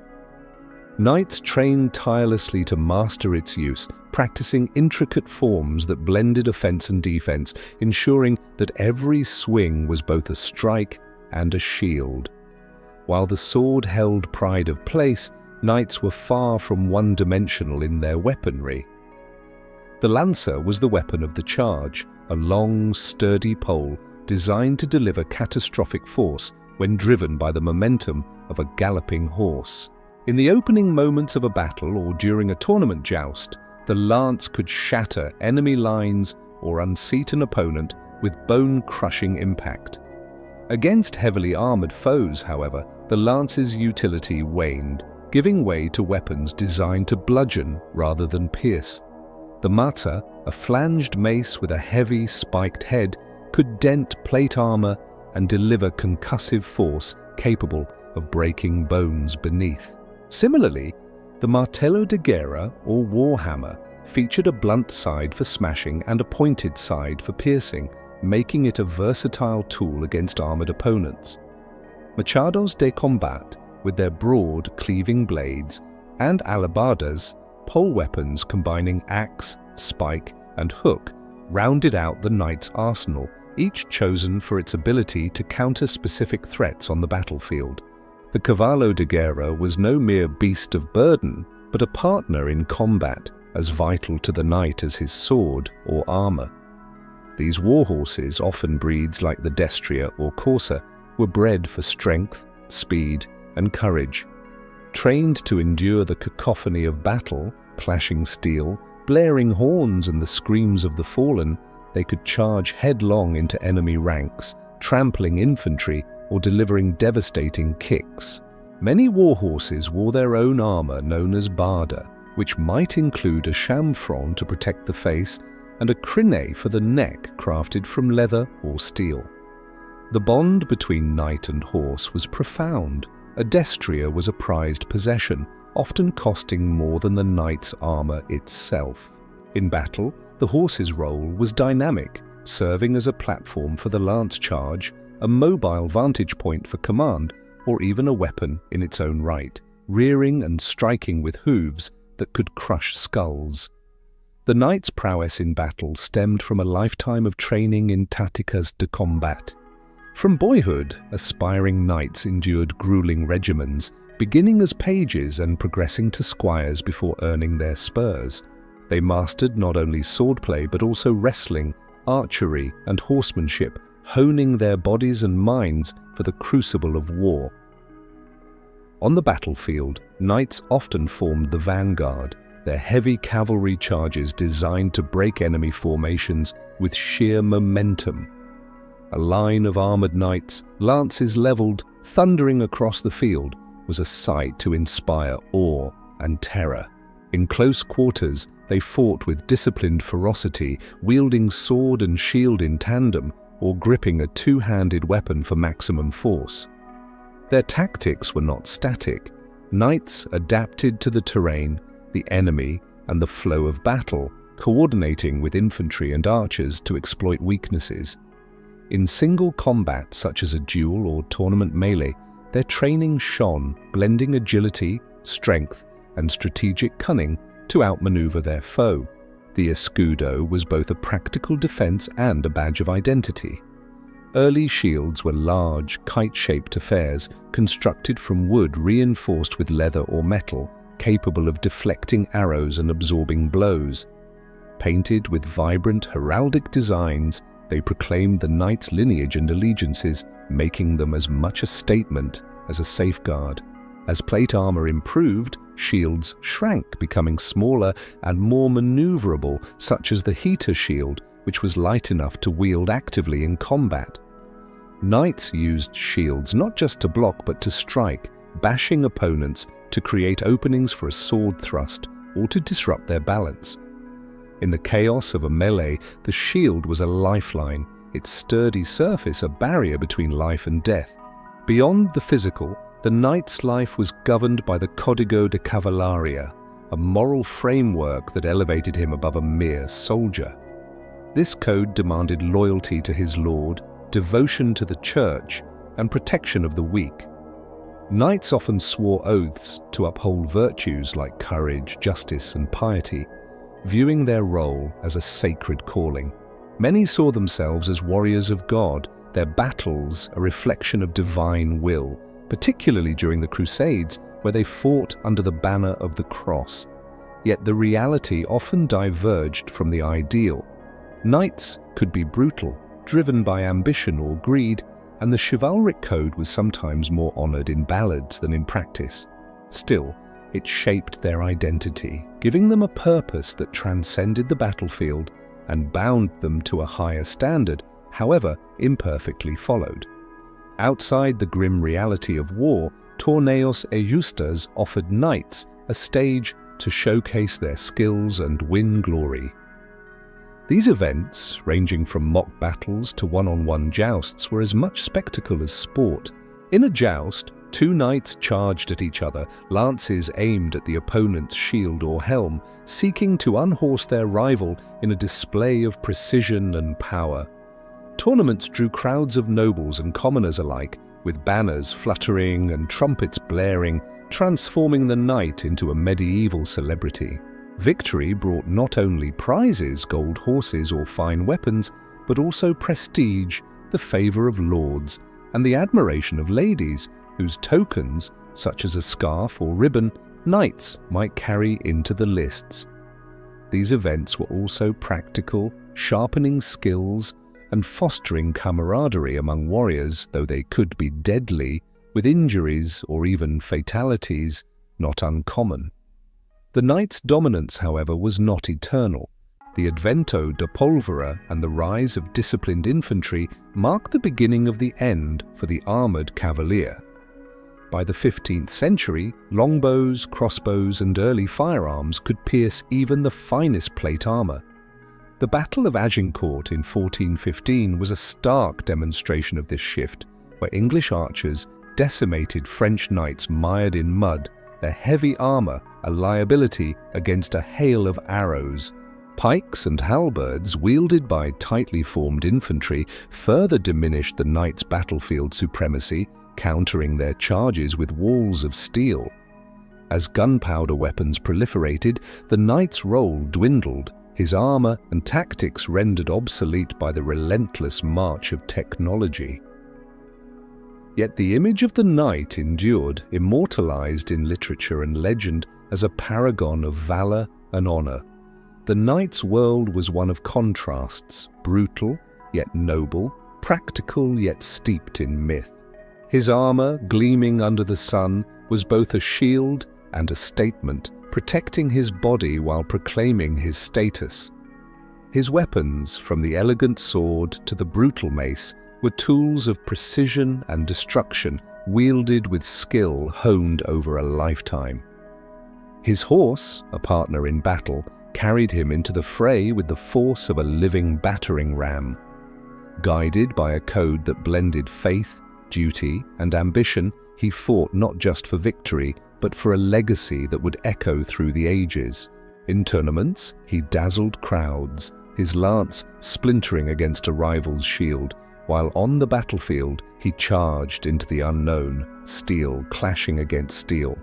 Knights trained tirelessly to master its use, practicing intricate forms that blended offense and defense, ensuring that every swing was both a strike and a shield. While the sword held pride of place, knights were far from one-dimensional in their weaponry. The lancer was the weapon of the charge, a long, sturdy pole designed to deliver catastrophic force when driven by the momentum of a galloping horse. In the opening moments of a battle or during a tournament joust, the lance could shatter enemy lines or unseat an opponent with bone-crushing impact. Against heavily armored foes, however, the lance's utility waned, giving way to weapons designed to bludgeon rather than pierce. The maца, a flanged mace with a heavy, spiked head, could dent plate armor and deliver concussive force capable of breaking bones beneath. Similarly, the martello de guerra, or warhammer, featured a blunt side for smashing and a pointed side for piercing, making it a versatile tool against armored opponents. Machados de combat, with their broad, cleaving blades, and alabardas, pole weapons combining axe, spike, and hook, rounded out the knight's arsenal, each chosen for its ability to counter specific threats on the battlefield. The cavallo de guerra was no mere beast of burden, but a partner in combat, as vital to the knight as his sword or armor. These war horses, often breeds like the destrier or corsa, were bred for strength, speed, and courage. Trained to endure the cacophony of battle, clashing steel, blaring horns, and the screams of the fallen, they could charge headlong into enemy ranks, trampling infantry or delivering devastating kicks. Many war horses wore their own armor known as barda, which might include a chamfron to protect the face and a crine for the neck crafted from leather or steel. The bond between knight and horse was profound. A destrier was a prized possession, often costing more than the knight's armor itself. In battle, the horse's role was dynamic, serving as a platform for the lance charge, a mobile vantage point for command, or even a weapon in its own right, rearing and striking with hooves that could crush skulls. The knight's prowess in battle stemmed from a lifetime of training in táticas de combat. From boyhood, aspiring knights endured grueling regimens, beginning as pages and progressing to squires before earning their spurs. They mastered not only swordplay but also wrestling, archery, and horsemanship, honing their bodies and minds for the crucible of war. On the battlefield, knights often formed the vanguard, their heavy cavalry charges designed to break enemy formations with sheer momentum. A line of armored knights, lances leveled, thundering across the field, was a sight to inspire awe and terror. In close quarters, they fought with disciplined ferocity, wielding sword and shield in tandem, or gripping a two-handed weapon for maximum force. Their tactics were not static. Knights adapted to the terrain, the enemy, and the flow of battle, coordinating with infantry and archers to exploit weaknesses. In single combat, such as a duel or tournament melee, their training shone, blending agility, strength, and strategic cunning to outmaneuver their foe. The escudo was both a practical defense and a badge of identity. Early shields were large, kite-shaped affairs constructed from wood reinforced with leather or metal, capable of deflecting arrows and absorbing blows. Painted with vibrant heraldic designs, they proclaimed the knight's lineage and allegiances, making them as much a statement as a safeguard. As plate armor improved, shields shrank, becoming smaller and more maneuverable, such as the heater shield, which was light enough to wield actively in combat. Knights used shields not just to block but to strike, bashing opponents to create openings for a sword thrust or to disrupt their balance. In the chaos of a melee, the shield was a lifeline, its sturdy surface a barrier between life and death. Beyond the physical, the knight's life was governed by the Código de Cavalleria, a moral framework that elevated him above a mere soldier. This code demanded loyalty to his lord, devotion to the church, and protection of the weak. Knights often swore oaths to uphold virtues like courage, justice, and piety, viewing their role as a sacred calling. Many saw themselves as warriors of God, their battles a reflection of divine will, particularly during the Crusades, where they fought under the banner of the cross. Yet the reality often diverged from the ideal. Knights could be brutal, driven by ambition or greed, and the chivalric code was sometimes more honored in ballads than in practice. Still, it shaped their identity, giving them a purpose that transcended the battlefield and bound them to a higher standard, however imperfectly followed. Outside the grim reality of war, Torneos e Justas offered knights a stage to showcase their skills and win glory. These events, ranging from mock battles to one-on-one jousts, were as much spectacle as sport. In a joust, two knights charged at each other, lances aimed at the opponent's shield or helm, seeking to unhorse their rival in a display of precision and power. Tournaments drew crowds of nobles and commoners alike, with banners fluttering and trumpets blaring, transforming the knight into a medieval celebrity. Victory brought not only prizes, gold horses or fine weapons, but also prestige, the favor of lords, and the admiration of ladies, whose tokens, such as a scarf or ribbon, knights might carry into the lists. These events were also practical, sharpening skills and fostering camaraderie among warriors, though they could be deadly, with injuries or even fatalities not uncommon. The knight's dominance, however, was not eternal. The Advento de Pólvora and the rise of disciplined infantry marked the beginning of the end for the armoured cavalier. By the 15th century, longbows, crossbows, and early firearms could pierce even the finest plate armour. The Battle of Agincourt in 1415 was a stark demonstration of this shift, where English archers decimated French knights mired in mud, their heavy armour a liability against a hail of arrows. Pikes and halberds, wielded by tightly formed infantry, further diminished the knights' battlefield supremacy, countering their charges with walls of steel. As gunpowder weapons proliferated, the knight's role dwindled, his armour and tactics rendered obsolete by the relentless march of technology. Yet the image of the knight endured, immortalized in literature and legend as a paragon of valour and honour. The knight's world was one of contrasts, brutal yet noble, practical yet steeped in myth. His armour, gleaming under the sun, was both a shield and a statement, protecting his body while proclaiming his status. His weapons, from the elegant sword to the brutal mace, were tools of precision and destruction, wielded with skill honed over a lifetime. His horse, a partner in battle, carried him into the fray with the force of a living battering ram. Guided by a code that blended faith, duty, and ambition, he fought not just for victory, but for a legacy that would echo through the ages. In tournaments, he dazzled crowds, his lance splintering against a rival's shield, while on the battlefield he charged into the unknown, steel clashing against steel.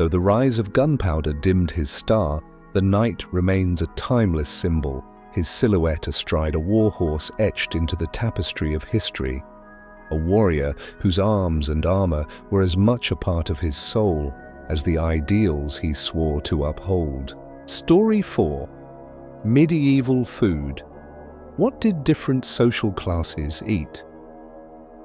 Though the rise of gunpowder dimmed his star, the knight remains a timeless symbol, his silhouette astride a warhorse etched into the tapestry of history. A warrior whose arms and armour were as much a part of his soul as the ideals he swore to uphold. Story 4. Medieval food. What did different social classes eat?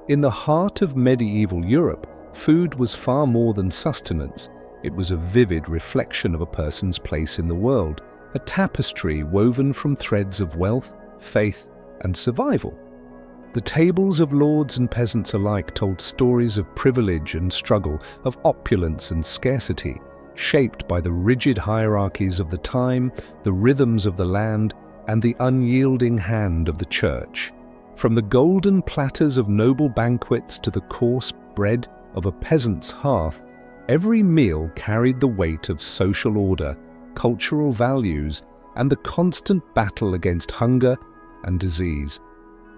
In the heart of medieval Europe, food was far more than sustenance. It was a vivid reflection of a person's place in the world, a tapestry woven from threads of wealth, faith, and survival. The tables of lords and peasants alike told stories of privilege and struggle, of opulence and scarcity, shaped by the rigid hierarchies of the time, the rhythms of the land, and the unyielding hand of the church. From the golden platters of noble banquets to the coarse bread of a peasant's hearth, every meal carried the weight of social order, cultural values, and the constant battle against hunger, and disease.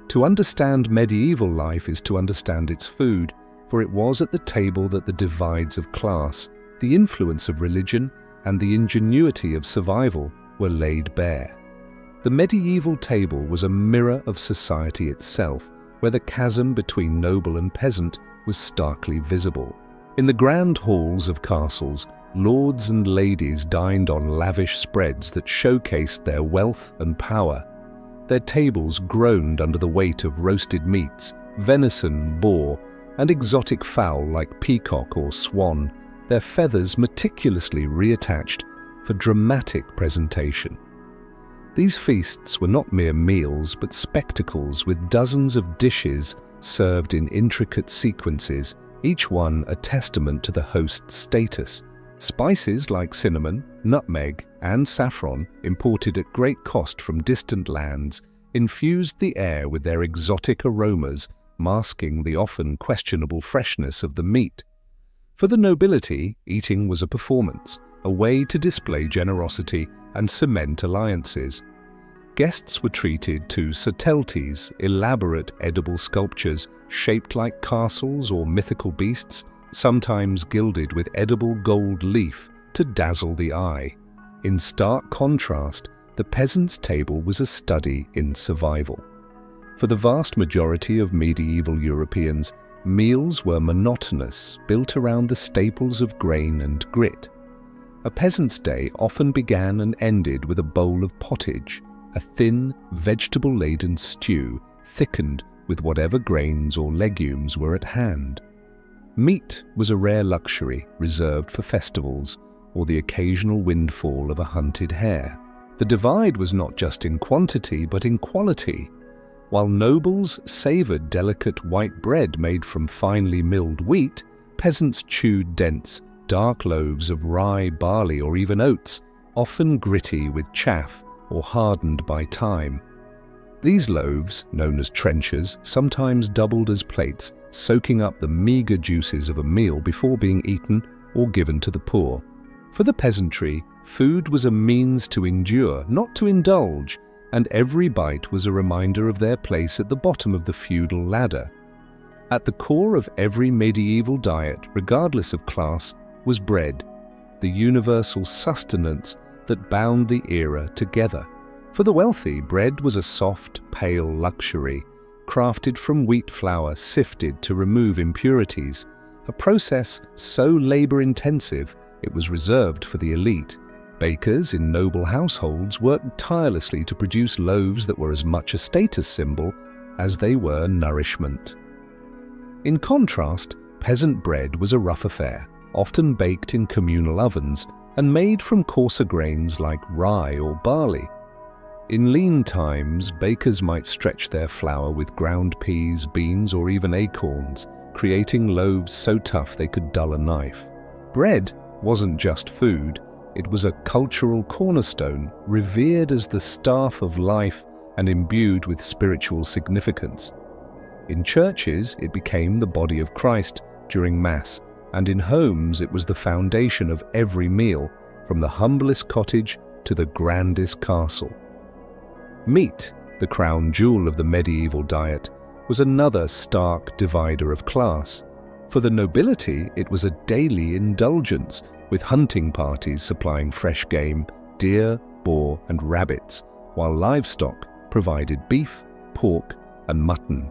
To understand medieval life is to understand its food, for it was at the table that the divides of class, the influence of religion, and the ingenuity of survival were laid bare. The medieval table was a mirror of society itself, where the chasm between noble and peasant was starkly visible. In the grand halls of castles, lords and ladies dined on lavish spreads that showcased their wealth and power. Their tables groaned under the weight of roasted meats, venison, boar, and exotic fowl like peacock or swan, their feathers meticulously reattached for dramatic presentation. These feasts were not mere meals, but spectacles with dozens of dishes served in intricate sequences, each one a testament to the host's status. Spices like cinnamon, nutmeg, and saffron, imported at great cost from distant lands, infused the air with their exotic aromas, masking the often questionable freshness of the meat. For the nobility, eating was a performance, a way to display generosity and cement alliances. Guests were treated to sateltes, elaborate edible sculptures shaped like castles or mythical beasts, sometimes gilded with edible gold leaf to dazzle the eye. In stark contrast, the peasant's table was a study in survival. For the vast majority of medieval Europeans, meals were monotonous, built around the staples of grain and grit. A peasant's day often began and ended with a bowl of pottage, a thin, vegetable-laden stew thickened with whatever grains or legumes were at hand. Meat was a rare luxury reserved for festivals or the occasional windfall of a hunted hare. The divide was not just in quantity but in quality. While nobles savoured delicate white bread made from finely milled wheat, peasants chewed dense, dark loaves of rye, barley, or even oats, often gritty with chaff or hardened by time. These loaves, known as trenchers, sometimes doubled as plates, soaking up the meagre juices of a meal before being eaten or given to the poor. For the peasantry, food was a means to endure, not to indulge, and every bite was a reminder of their place at the bottom of the feudal ladder. At the core of every medieval diet, regardless of class, was bread, the universal sustenance that bound the era together. For the wealthy, bread was a soft, pale luxury, crafted from wheat flour sifted to remove impurities, a process so labor-intensive it was reserved for the elite. Bakers in noble households worked tirelessly to produce loaves that were as much a status symbol as they were nourishment. In contrast, peasant bread was a rough affair, often baked in communal ovens and made from coarser grains like rye or barley. In lean times, bakers might stretch their flour with ground peas, beans, or even acorns, creating loaves so tough they could dull a knife. Bread wasn't just food, it was a cultural cornerstone, revered as the staff of life and imbued with spiritual significance. In churches, it became the body of Christ during Mass, and in homes it was the foundation of every meal, from the humblest cottage to the grandest castle. Meat, the crown jewel of the medieval diet, was another stark divider of class. For the nobility, it was a daily indulgence, with hunting parties supplying fresh game, deer, boar, and rabbits, while livestock provided beef, pork, and mutton.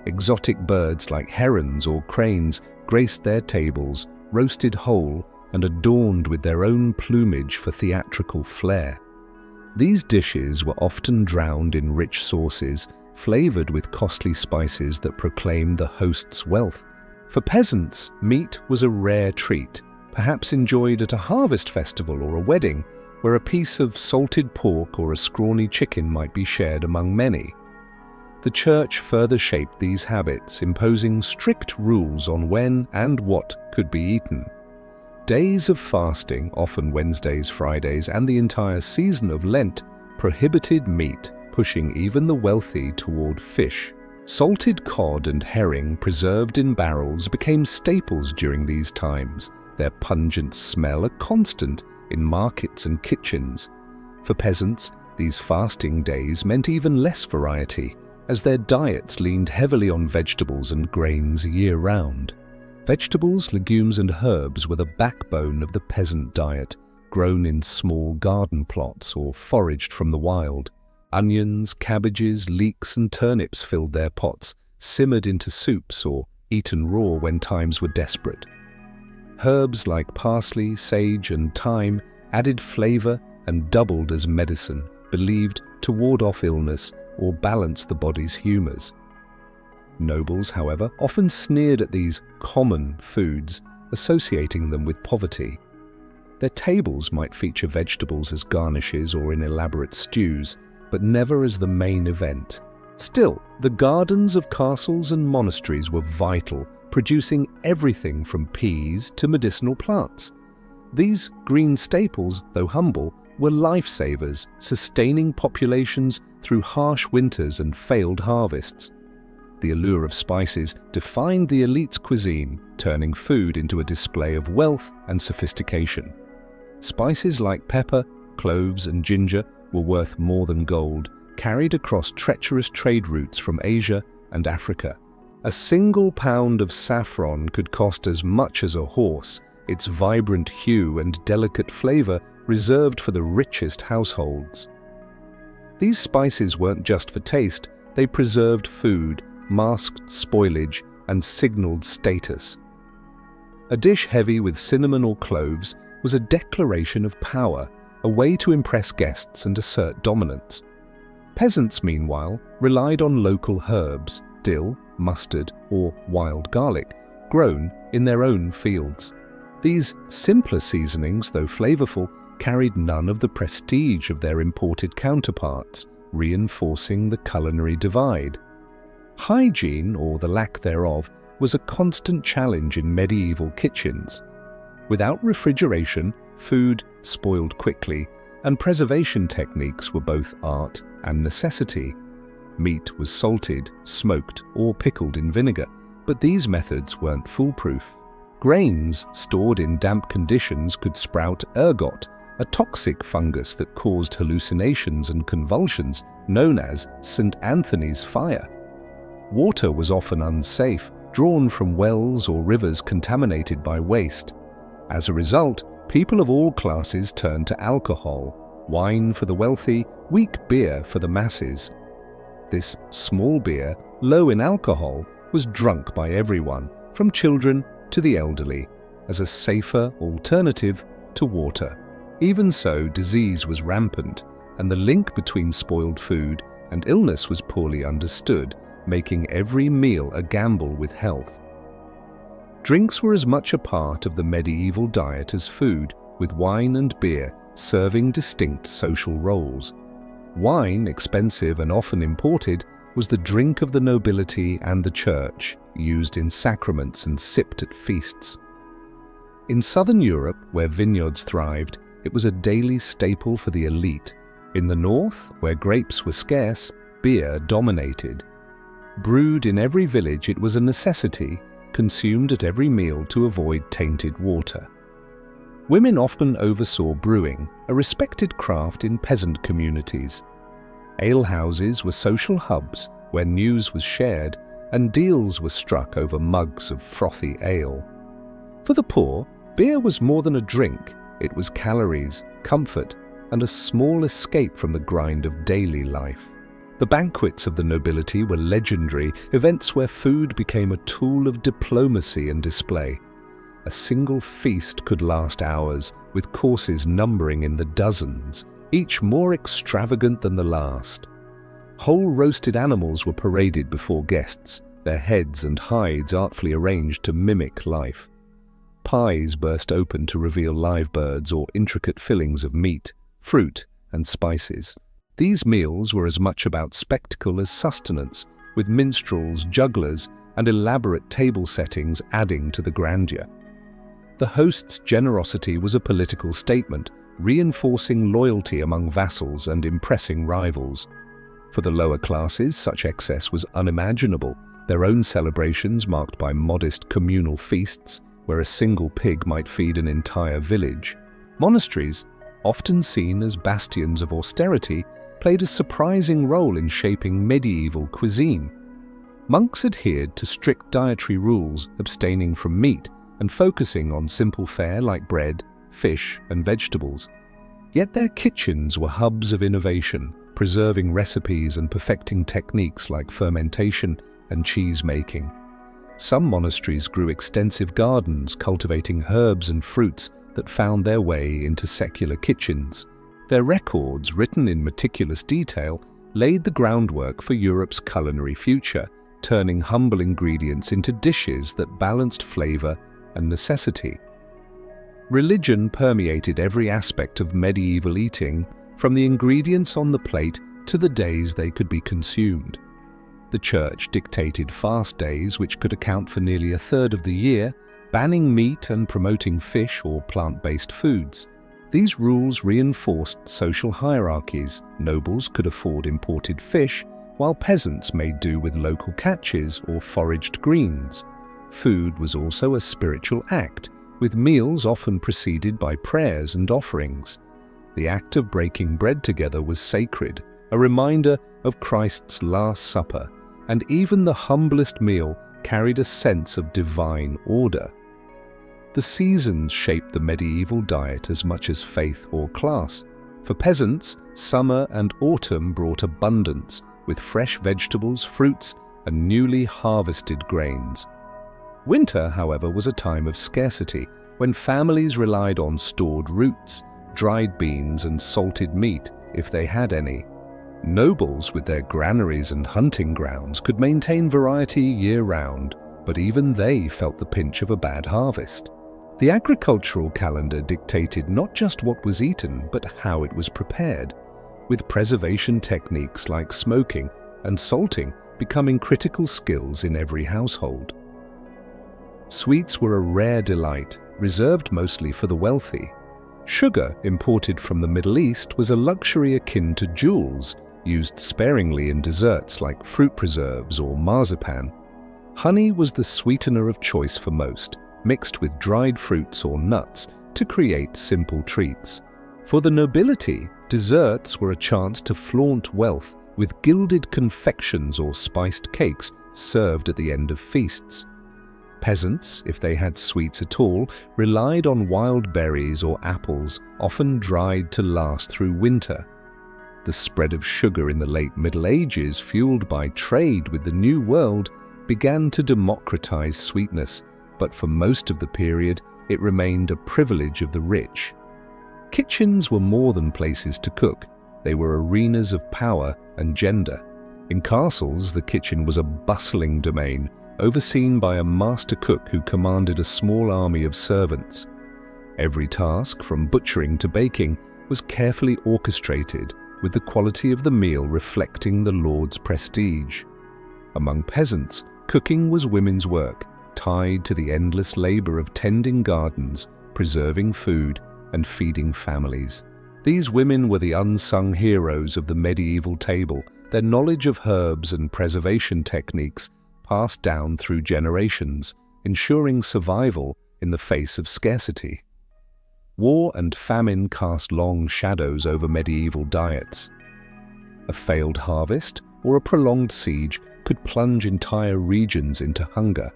Exotic birds like herons or cranes graced their tables, roasted whole and adorned with their own plumage for theatrical flair. These dishes were often drowned in rich sauces, flavored with costly spices that proclaimed the host's wealth. For peasants, meat was a rare treat, perhaps enjoyed at a harvest festival or a wedding, where a piece of salted pork or a scrawny chicken might be shared among many. The church further shaped these habits, imposing strict rules on when and what could be eaten. Days of fasting, often Wednesdays, Fridays, and the entire season of Lent, prohibited meat, pushing even the wealthy toward fish. Salted cod and herring preserved in barrels became staples during these times, their pungent smell a constant in markets and kitchens. For peasants, These fasting days meant even less variety, as their diets leaned heavily on vegetables and grains year-round. Vegetables, legumes and herbs were the backbone of the peasant diet, grown in small garden plots or foraged from the wild. Onions, cabbages, leeks and turnips filled their pots, simmered into soups or eaten raw when times were desperate. Herbs like parsley, sage and thyme added flavor and doubled as medicine, believed to ward off illness or balance the body's humors. Nobles, however, often sneered at these common foods, associating them with poverty. Their tables might feature vegetables as garnishes or in elaborate stews, but never as the main event. Still, the gardens of castles and monasteries were vital, producing everything from peas to medicinal plants. These green staples, though humble, were lifesavers, sustaining populations through harsh winters and failed harvests. The allure of spices defined the elite's cuisine, turning food into a display of wealth and sophistication. Spices like pepper, cloves and ginger were worth more than gold, carried across treacherous trade routes from Asia and Africa. A single pound of saffron could cost as much as a horse, its vibrant hue and delicate flavor reserved for the richest households. These spices weren't just for taste, they preserved food, masked spoilage, and signaled status. A dish heavy with cinnamon or cloves was a declaration of power, a way to impress guests and assert dominance. Peasants, meanwhile, relied on local herbs, dill, mustard, or wild garlic, grown in their own fields. These simpler seasonings, though flavorful, carried none of the prestige of their imported counterparts, reinforcing the culinary divide. Hygiene, or the lack thereof, was a constant challenge in medieval kitchens. Without refrigeration, food spoiled quickly, and preservation techniques were both art and necessity. Meat was salted, smoked, or pickled in vinegar, but these methods weren't foolproof. Grains stored in damp conditions could sprout ergot, a toxic fungus that caused hallucinations and convulsions known as St. Anthony's fire. Water was often unsafe, drawn from wells or rivers contaminated by waste. As a result, people of all classes turned to alcohol, wine for the wealthy, weak beer for the masses. This small beer, low in alcohol, was drunk by everyone, from children to the elderly, as a safer alternative to water. Even so, disease was rampant, and the link between spoiled food and illness was poorly understood, making every meal a gamble with health. Drinks were as much a part of the medieval diet as food, with wine and beer serving distinct social roles. Wine, expensive and often imported, was the drink of the nobility and the church, used in sacraments and sipped at feasts. In southern Europe, where vineyards thrived, it was a daily staple for the elite. In the north, where grapes were scarce, beer dominated. Brewed in every village, it was a necessity, consumed at every meal to avoid tainted water. Women often oversaw brewing, a respected craft in peasant communities. Alehouses were social hubs where news was shared and deals were struck over mugs of frothy ale. For the poor, beer was more than a drink. It was calories, comfort, and a small escape from the grind of daily life. The banquets of the nobility were legendary, events where food became a tool of diplomacy and display. A single feast could last hours, with courses numbering in the dozens, each more extravagant than the last. Whole roasted animals were paraded before guests, their heads and hides artfully arranged to mimic life. Pies burst open to reveal live birds or intricate fillings of meat, fruit, and spices. These meals were as much about spectacle as sustenance, with minstrels, jugglers, and elaborate table settings adding to the grandeur. The host's generosity was a political statement, reinforcing loyalty among vassals and impressing rivals. For the lower classes, such excess was unimaginable, their own celebrations marked by modest communal feasts, where a single pig might feed an entire village. Monasteries, often seen as bastions of austerity, played a surprising role in shaping medieval cuisine. Monks adhered to strict dietary rules, abstaining from meat and focusing on simple fare like bread, fish, and vegetables. Yet their kitchens were hubs of innovation, preserving recipes and perfecting techniques like fermentation and cheese making. Some monasteries grew extensive gardens, cultivating herbs and fruits that found their way into secular kitchens. Their records, written in meticulous detail, laid the groundwork for Europe's culinary future, turning humble ingredients into dishes that balanced flavor and necessity. Religion permeated every aspect of medieval eating, from the ingredients on the plate to the days they could be consumed. The church dictated fast days which could account for nearly a third of the year, banning meat and promoting fish or plant-based foods. These rules reinforced social hierarchies. Nobles could afford imported fish, while peasants made do with local catches or foraged greens. Food was also a spiritual act, with meals often preceded by prayers and offerings. The act of breaking bread together was sacred, a reminder of Christ's Last Supper, and even the humblest meal carried a sense of divine order. The seasons shaped the medieval diet as much as faith or class. For peasants, summer and autumn brought abundance, with fresh vegetables, fruits, and newly harvested grains. Winter, however, was a time of scarcity, when families relied on stored roots, dried beans, and salted meat, if they had any. Nobles, with their granaries and hunting grounds, could maintain variety year-round, but even they felt the pinch of a bad harvest. The agricultural calendar dictated not just what was eaten, but how it was prepared, with preservation techniques like smoking and salting becoming critical skills in every household. Sweets were a rare delight, reserved mostly for the wealthy. Sugar, imported from the Middle East, was a luxury akin to jewels, used sparingly in desserts like fruit preserves or marzipan. Honey was the sweetener of choice for most, mixed with dried fruits or nuts to create simple treats. For the nobility, desserts were a chance to flaunt wealth with gilded confections or spiced cakes served at the end of feasts. Peasants, if they had sweets at all, relied on wild berries or apples, often dried to last through winter. The spread of sugar in the late Middle Ages, fueled by trade with the New World, began to democratize sweetness, but for most of the period, it remained a privilege of the rich. Kitchens were more than places to cook. They were arenas of power and gender. In castles, the kitchen was a bustling domain, overseen by a master cook who commanded a small army of servants. Every task, from butchering to baking, was carefully orchestrated, with the quality of the meal reflecting the lord's prestige. Among peasants, cooking was women's work, tied to the endless labor of tending gardens, preserving food, and feeding families. These women were the unsung heroes of the medieval table, their knowledge of herbs and preservation techniques passed down through generations, ensuring survival in the face of scarcity. War and famine cast long shadows over medieval diets. A failed harvest or a prolonged siege could plunge entire regions into hunger.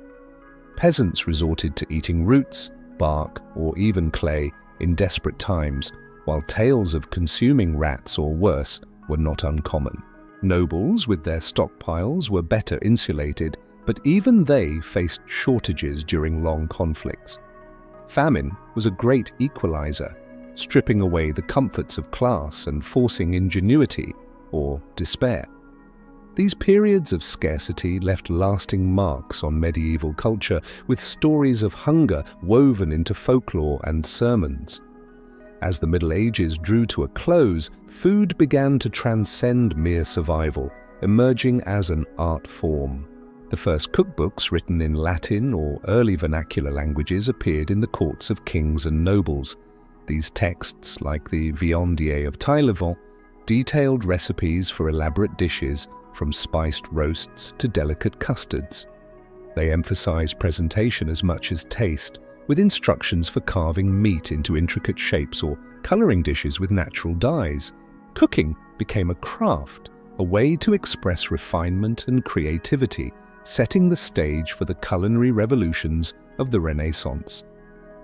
Peasants resorted to eating roots, bark, or even clay in desperate times, while tales of consuming rats or worse were not uncommon. Nobles, with their stockpiles, were better insulated, but even they faced shortages during long conflicts. Famine was a great equalizer, stripping away the comforts of class and forcing ingenuity or despair. These periods of scarcity left lasting marks on medieval culture, with stories of hunger woven into folklore and sermons. As the Middle Ages drew to a close, food began to transcend mere survival, emerging as an art form. The first cookbooks, written in Latin or early vernacular languages, appeared in the courts of kings and nobles. These texts, like the Viandier of Taillevent, detailed recipes for elaborate dishes, from spiced roasts to delicate custards. They emphasized presentation as much as taste, with instructions for carving meat into intricate shapes or coloring dishes with natural dyes. Cooking became a craft, a way to express refinement and creativity, setting the stage for the culinary revolutions of the Renaissance.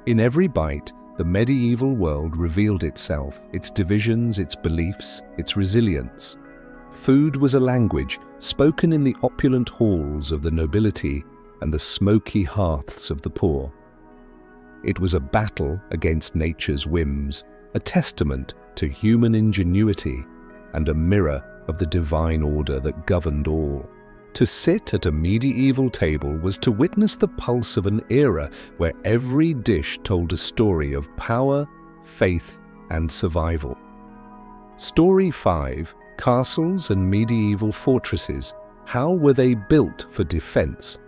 In every bite, the medieval world revealed itself, its divisions, its beliefs, its resilience. Food was a language spoken in the opulent halls of the nobility and the smoky hearths of the poor. It was a battle against nature's whims, a testament to human ingenuity, and a mirror of the divine order that governed all. To sit at a medieval table was to witness the pulse of an era where every dish told a story of power, faith, and survival. Story 5. Castles and medieval fortresses. How were they built for defense?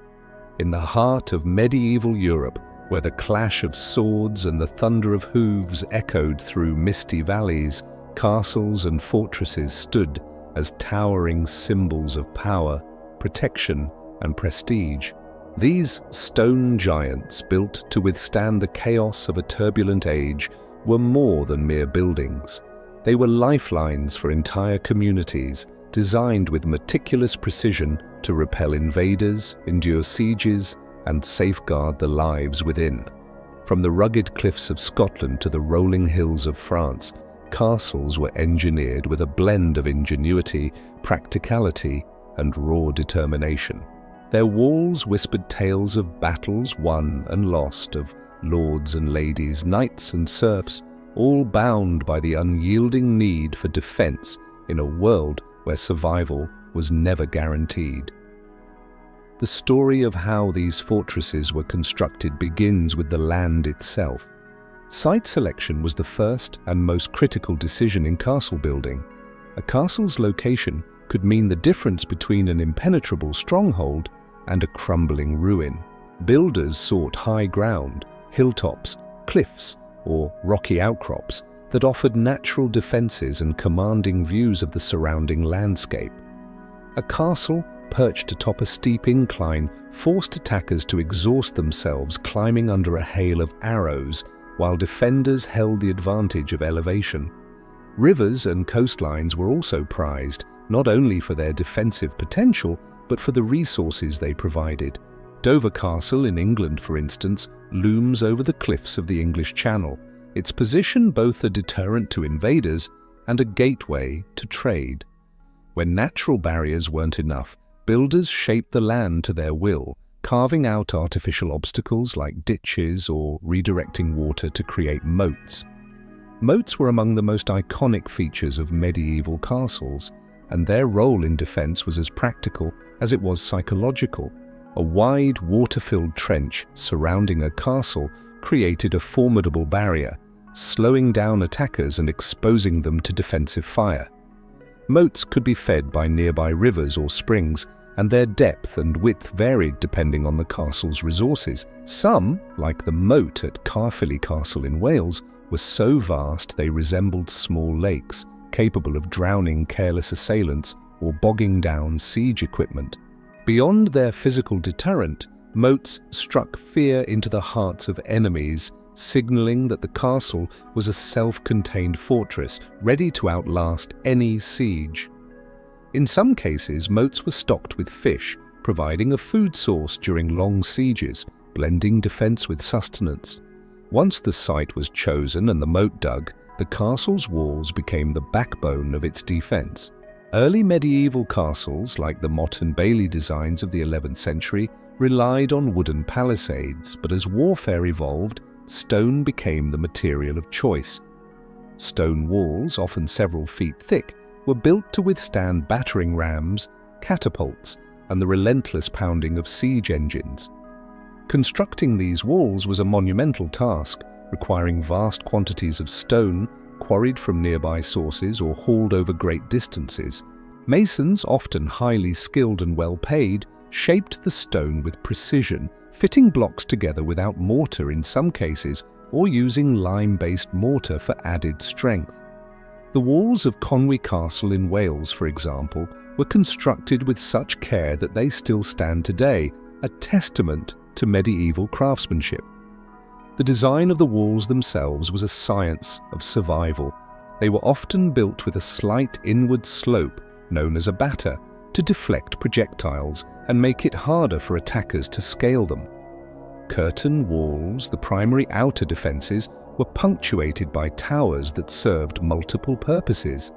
In the heart of medieval Europe, where the clash of swords and the thunder of hooves echoed through misty valleys, castles and fortresses stood as towering symbols of power, protection, and prestige. These stone giants, built to withstand the chaos of a turbulent age, were more than mere buildings. They were lifelines for entire communities, designed with meticulous precision to repel invaders, endure sieges, and safeguard the lives within. From the rugged cliffs of Scotland to the rolling hills of France, castles were engineered with a blend of ingenuity, practicality, and raw determination. Their walls whispered tales of battles won and lost, of lords and ladies, knights and serfs, all bound by the unyielding need for defense in a world where survival was never guaranteed. The story of how these fortresses were constructed begins with the land itself. Site selection was the first and most critical decision in castle building. A castle's location could mean the difference between an impenetrable stronghold and a crumbling ruin. Builders sought high ground, hilltops, cliffs, or rocky outcrops that offered natural defenses and commanding views of the surrounding landscape. A castle perched atop a steep incline forced attackers to exhaust themselves climbing under a hail of arrows, while defenders held the advantage of elevation. Rivers and coastlines were also prized, not only for their defensive potential, but for the resources they provided. Dover Castle in England, for instance, looms over the cliffs of the English Channel, its position both a deterrent to invaders and a gateway to trade. When natural barriers weren't enough, builders shaped the land to their will, carving out artificial obstacles like ditches or redirecting water to create moats. Moats were among the most iconic features of medieval castles, and their role in defense was as practical as it was psychological. A wide, water-filled trench surrounding a castle created a formidable barrier, slowing down attackers and exposing them to defensive fire. Moats could be fed by nearby rivers or springs, and their depth and width varied depending on the castle's resources. Some, like the moat at Caerphilly Castle in Wales, were so vast they resembled small lakes, capable of drowning careless assailants or bogging down siege equipment. Beyond their physical deterrent, moats struck fear into the hearts of enemies, signaling that the castle was a self-contained fortress ready to outlast any siege. In some cases, moats were stocked with fish, providing a food source during long sieges, blending defense with sustenance. Once the site was chosen and the moat dug, the castle's walls became the backbone of its defense. Early medieval castles, like the Motte and Bailey designs of the 11th century, relied on wooden palisades, but as warfare evolved, stone became the material of choice. Stone walls, often several feet thick, were built to withstand battering rams, catapults, and the relentless pounding of siege engines. Constructing these walls was a monumental task, requiring vast quantities of stone, quarried from nearby sources or hauled over great distances. Masons, often highly skilled and well-paid, shaped the stone with precision, fitting blocks together without mortar in some cases, or using lime-based mortar for added strength. The walls of Conwy Castle in Wales, for example, were constructed with such care that they still stand today, a testament to medieval craftsmanship. The design of the walls themselves was a science of survival. They were often built with a slight inward slope, known as a batter, to deflect projectiles and make it harder for attackers to scale them. Curtain walls, the primary outer defenses, were punctuated by towers that served multiple purposes.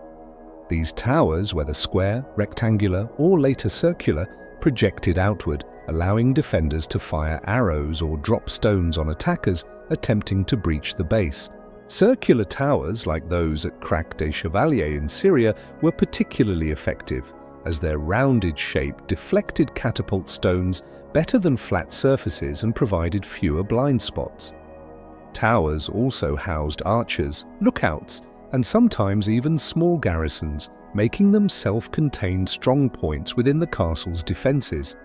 These towers, whether square, rectangular, or later circular, projected outward, allowing defenders to fire arrows or drop stones on attackers attempting to breach the base. Circular towers, like those at Crac des Chevaliers in Syria, were particularly effective, as their rounded shape deflected catapult stones better than flat surfaces and provided fewer blind spots. Towers also housed archers, lookouts, and sometimes even small garrisons, making them self-contained strong points within the castle's defences.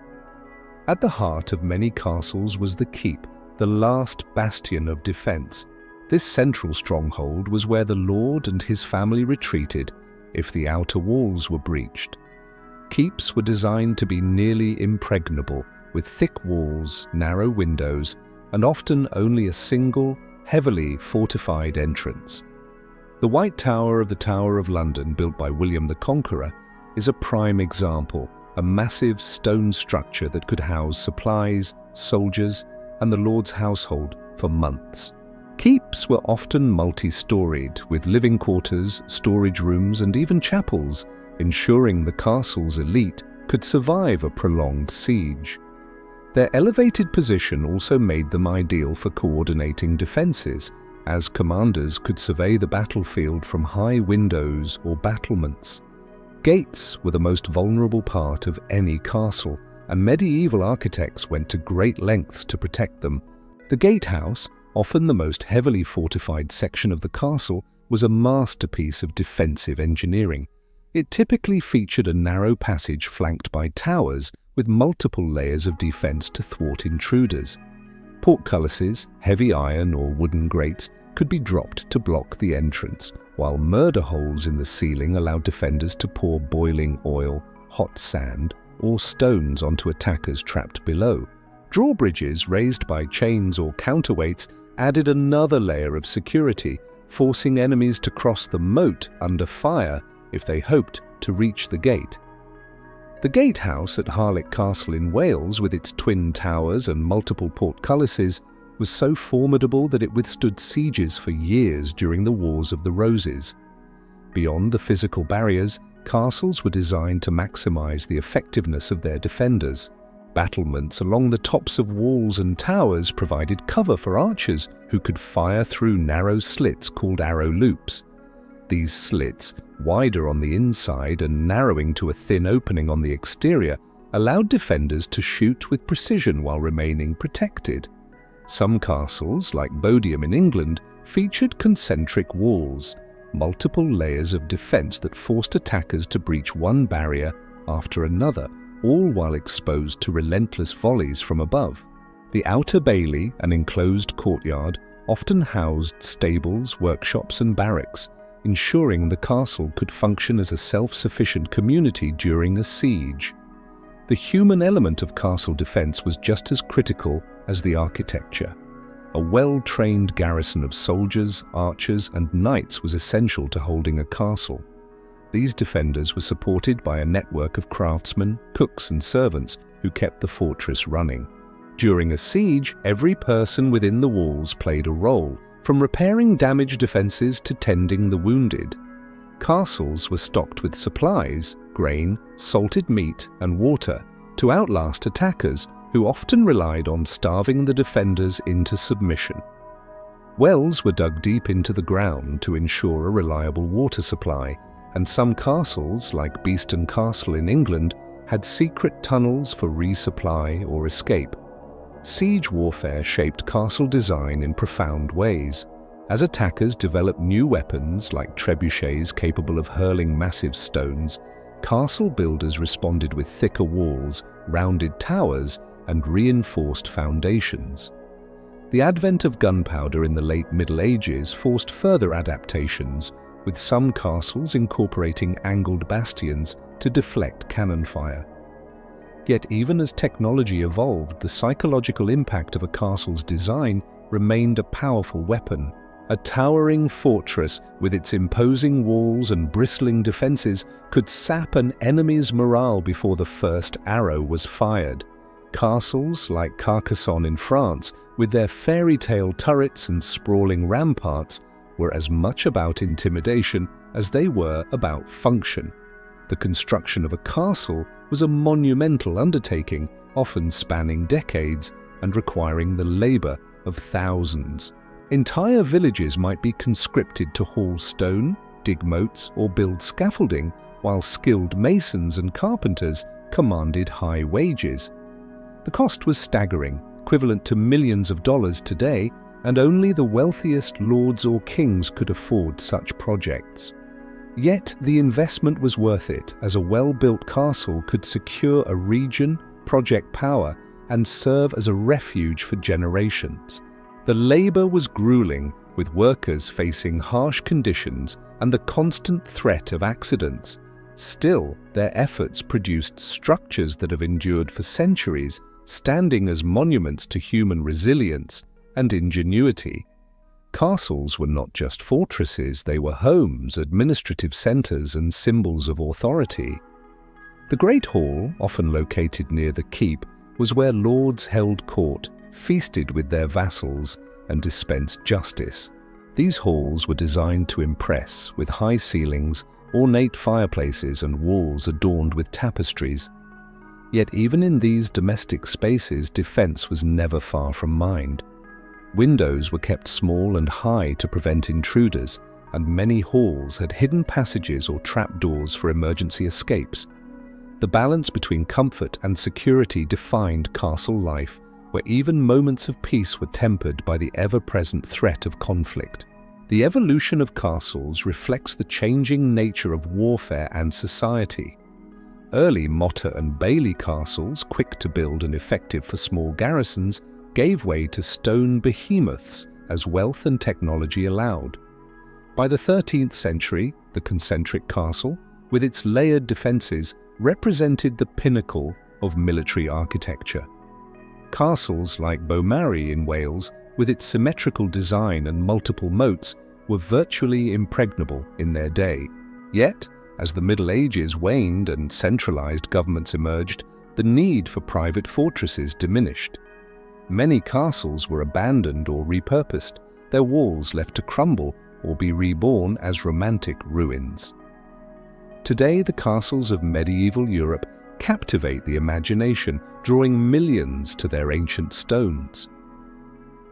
At the heart of many castles was the keep, the last bastion of defence. This central stronghold was where the lord and his family retreated if the outer walls were breached. Keeps were designed to be nearly impregnable, with thick walls, narrow windows, and often only a single, heavily fortified entrance. The White Tower of the Tower of London, built by William the Conqueror, is a prime example, a massive stone structure that could house supplies, soldiers, and the lord's household for months. Keeps were often multi-storied, with living quarters, storage rooms, and even chapels, ensuring the castle's elite could survive a prolonged siege. Their elevated position also made them ideal for coordinating defences, as commanders could survey the battlefield from high windows or battlements. Gates were the most vulnerable part of any castle, and medieval architects went to great lengths to protect them. The gatehouse, often the most heavily fortified section of the castle, was a masterpiece of defensive engineering. It typically featured a narrow passage flanked by towers with multiple layers of defense to thwart intruders. Portcullises, heavy iron or wooden grates, could be dropped to block the entrance, while murder holes in the ceiling allowed defenders to pour boiling oil, hot sand, or stones onto attackers trapped below. Drawbridges raised by chains or counterweights added another layer of security, forcing enemies to cross the moat under fire if they hoped to reach the gate. The gatehouse at Harlech Castle in Wales, with its twin towers and multiple portcullises, was so formidable that it withstood sieges for years during the Wars of the Roses. Beyond the physical barriers, castles were designed to maximize the effectiveness of their defenders. Battlements along the tops of walls and towers provided cover for archers who could fire through narrow slits called arrow loops. These slits, wider on the inside and narrowing to a thin opening on the exterior, allowed defenders to shoot with precision while remaining protected. Some castles, like Bodiam in England, featured concentric walls, multiple layers of defense that forced attackers to breach one barrier after another, all while exposed to relentless volleys from above. The outer bailey, an enclosed courtyard, often housed stables, workshops, and barracks, ensuring the castle could function as a self-sufficient community during a siege. The human element of castle defense was just as critical as the architecture. A well-trained garrison of soldiers, archers, and knights was essential to holding a castle. These defenders were supported by a network of craftsmen, cooks, and servants who kept the fortress running. During a siege, every person within the walls played a role, from repairing damaged defenses to tending the wounded. Castles were stocked with supplies, grain, salted meat, and water to outlast attackers who often relied on starving the defenders into submission. Wells were dug deep into the ground to ensure a reliable water supply, and some castles, like Beeston Castle in England, had secret tunnels for resupply or escape. Siege warfare shaped castle design in profound ways. As attackers developed new weapons like trebuchets capable of hurling massive stones, castle builders responded with thicker walls, rounded towers, and reinforced foundations. The advent of gunpowder in the late Middle Ages forced further adaptations, with some castles incorporating angled bastions to deflect cannon fire. Yet even as technology evolved, the psychological impact of a castle's design remained a powerful weapon. A towering fortress with its imposing walls and bristling defenses could sap an enemy's morale before the first arrow was fired. Castles like Carcassonne in France, with their fairy tale turrets and sprawling ramparts, were as much about intimidation as they were about function. The construction of a castle was a monumental undertaking, often spanning decades and requiring the labor of thousands. Entire villages might be conscripted to haul stone, dig moats, or build scaffolding, while skilled masons and carpenters commanded high wages. The cost was staggering, equivalent to millions of dollars today, and only the wealthiest lords or kings could afford such projects. Yet the investment was worth it, as a well-built castle could secure a region, project power, and serve as a refuge for generations. The labor was grueling, with workers facing harsh conditions and the constant threat of accidents. Still, their efforts produced structures that have endured for centuries, standing as monuments to human resilience and ingenuity. Castles were not just fortresses, they were homes, administrative centers, and symbols of authority. The Great Hall, often located near the keep, was where lords held court, feasted with their vassals, and dispensed justice. These halls were designed to impress, with high ceilings, ornate fireplaces, and walls adorned with tapestries. Yet even in these domestic spaces, defense was never far from mind. Windows were kept small and high to prevent intruders, and many halls had hidden passages or trapdoors for emergency escapes. The balance between comfort and security defined castle life, where even moments of peace were tempered by the ever-present threat of conflict. The evolution of castles reflects the changing nature of warfare and society. Early Motte and Bailey castles, quick to build and effective for small garrisons, gave way to stone behemoths as wealth and technology allowed. By the 13th century, the concentric castle, with its layered defences, represented the pinnacle of military architecture. Castles like Beaumaris in Wales, with its symmetrical design and multiple moats, were virtually impregnable in their day. Yet, as the Middle Ages waned and centralized governments emerged, the need for private fortresses diminished. Many castles were abandoned or repurposed, their walls left to crumble or be reborn as romantic ruins. Today, the castles of medieval Europe captivate the imagination, drawing millions to their ancient stones.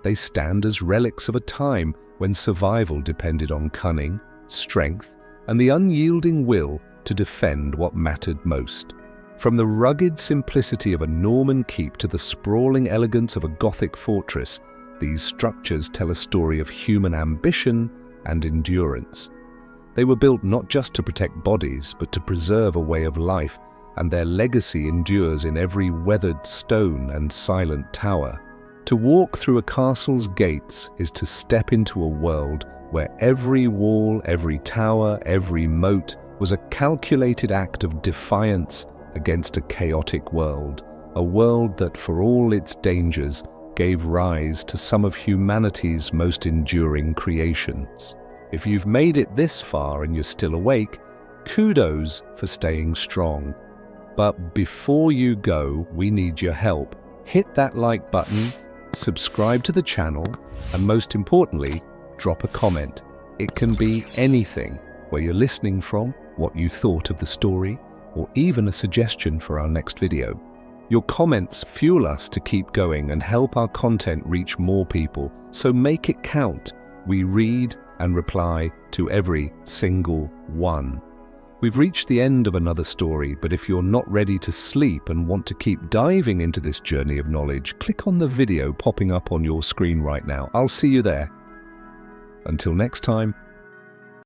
They stand as relics of a time when survival depended on cunning, strength, and the unyielding will to defend what mattered most. From the rugged simplicity of a Norman keep to the sprawling elegance of a Gothic fortress, these structures tell a story of human ambition and endurance. They were built not just to protect bodies, but to preserve a way of life, and their legacy endures in every weathered stone and silent tower. To walk through a castle's gates is to step into a world where every wall, every tower, every moat was a calculated act of defiance against a chaotic world, a world that, for all its dangers, gave rise to some of humanity's most enduring creations. If you've made it this far and you're still awake, kudos for staying strong. But before you go, we need your help. Hit that like button, subscribe to the channel, and most importantly, drop a comment. It can be anything, where you're listening from, what you thought of the story, or even a suggestion for our next video. Your comments fuel us to keep going and help our content reach more people, so make it count. We read and reply to every single one. We've reached the end of another story, but if you're not ready to sleep and want to keep diving into this journey of knowledge, click on the video popping up on your screen right now. I'll see you there. Until next time,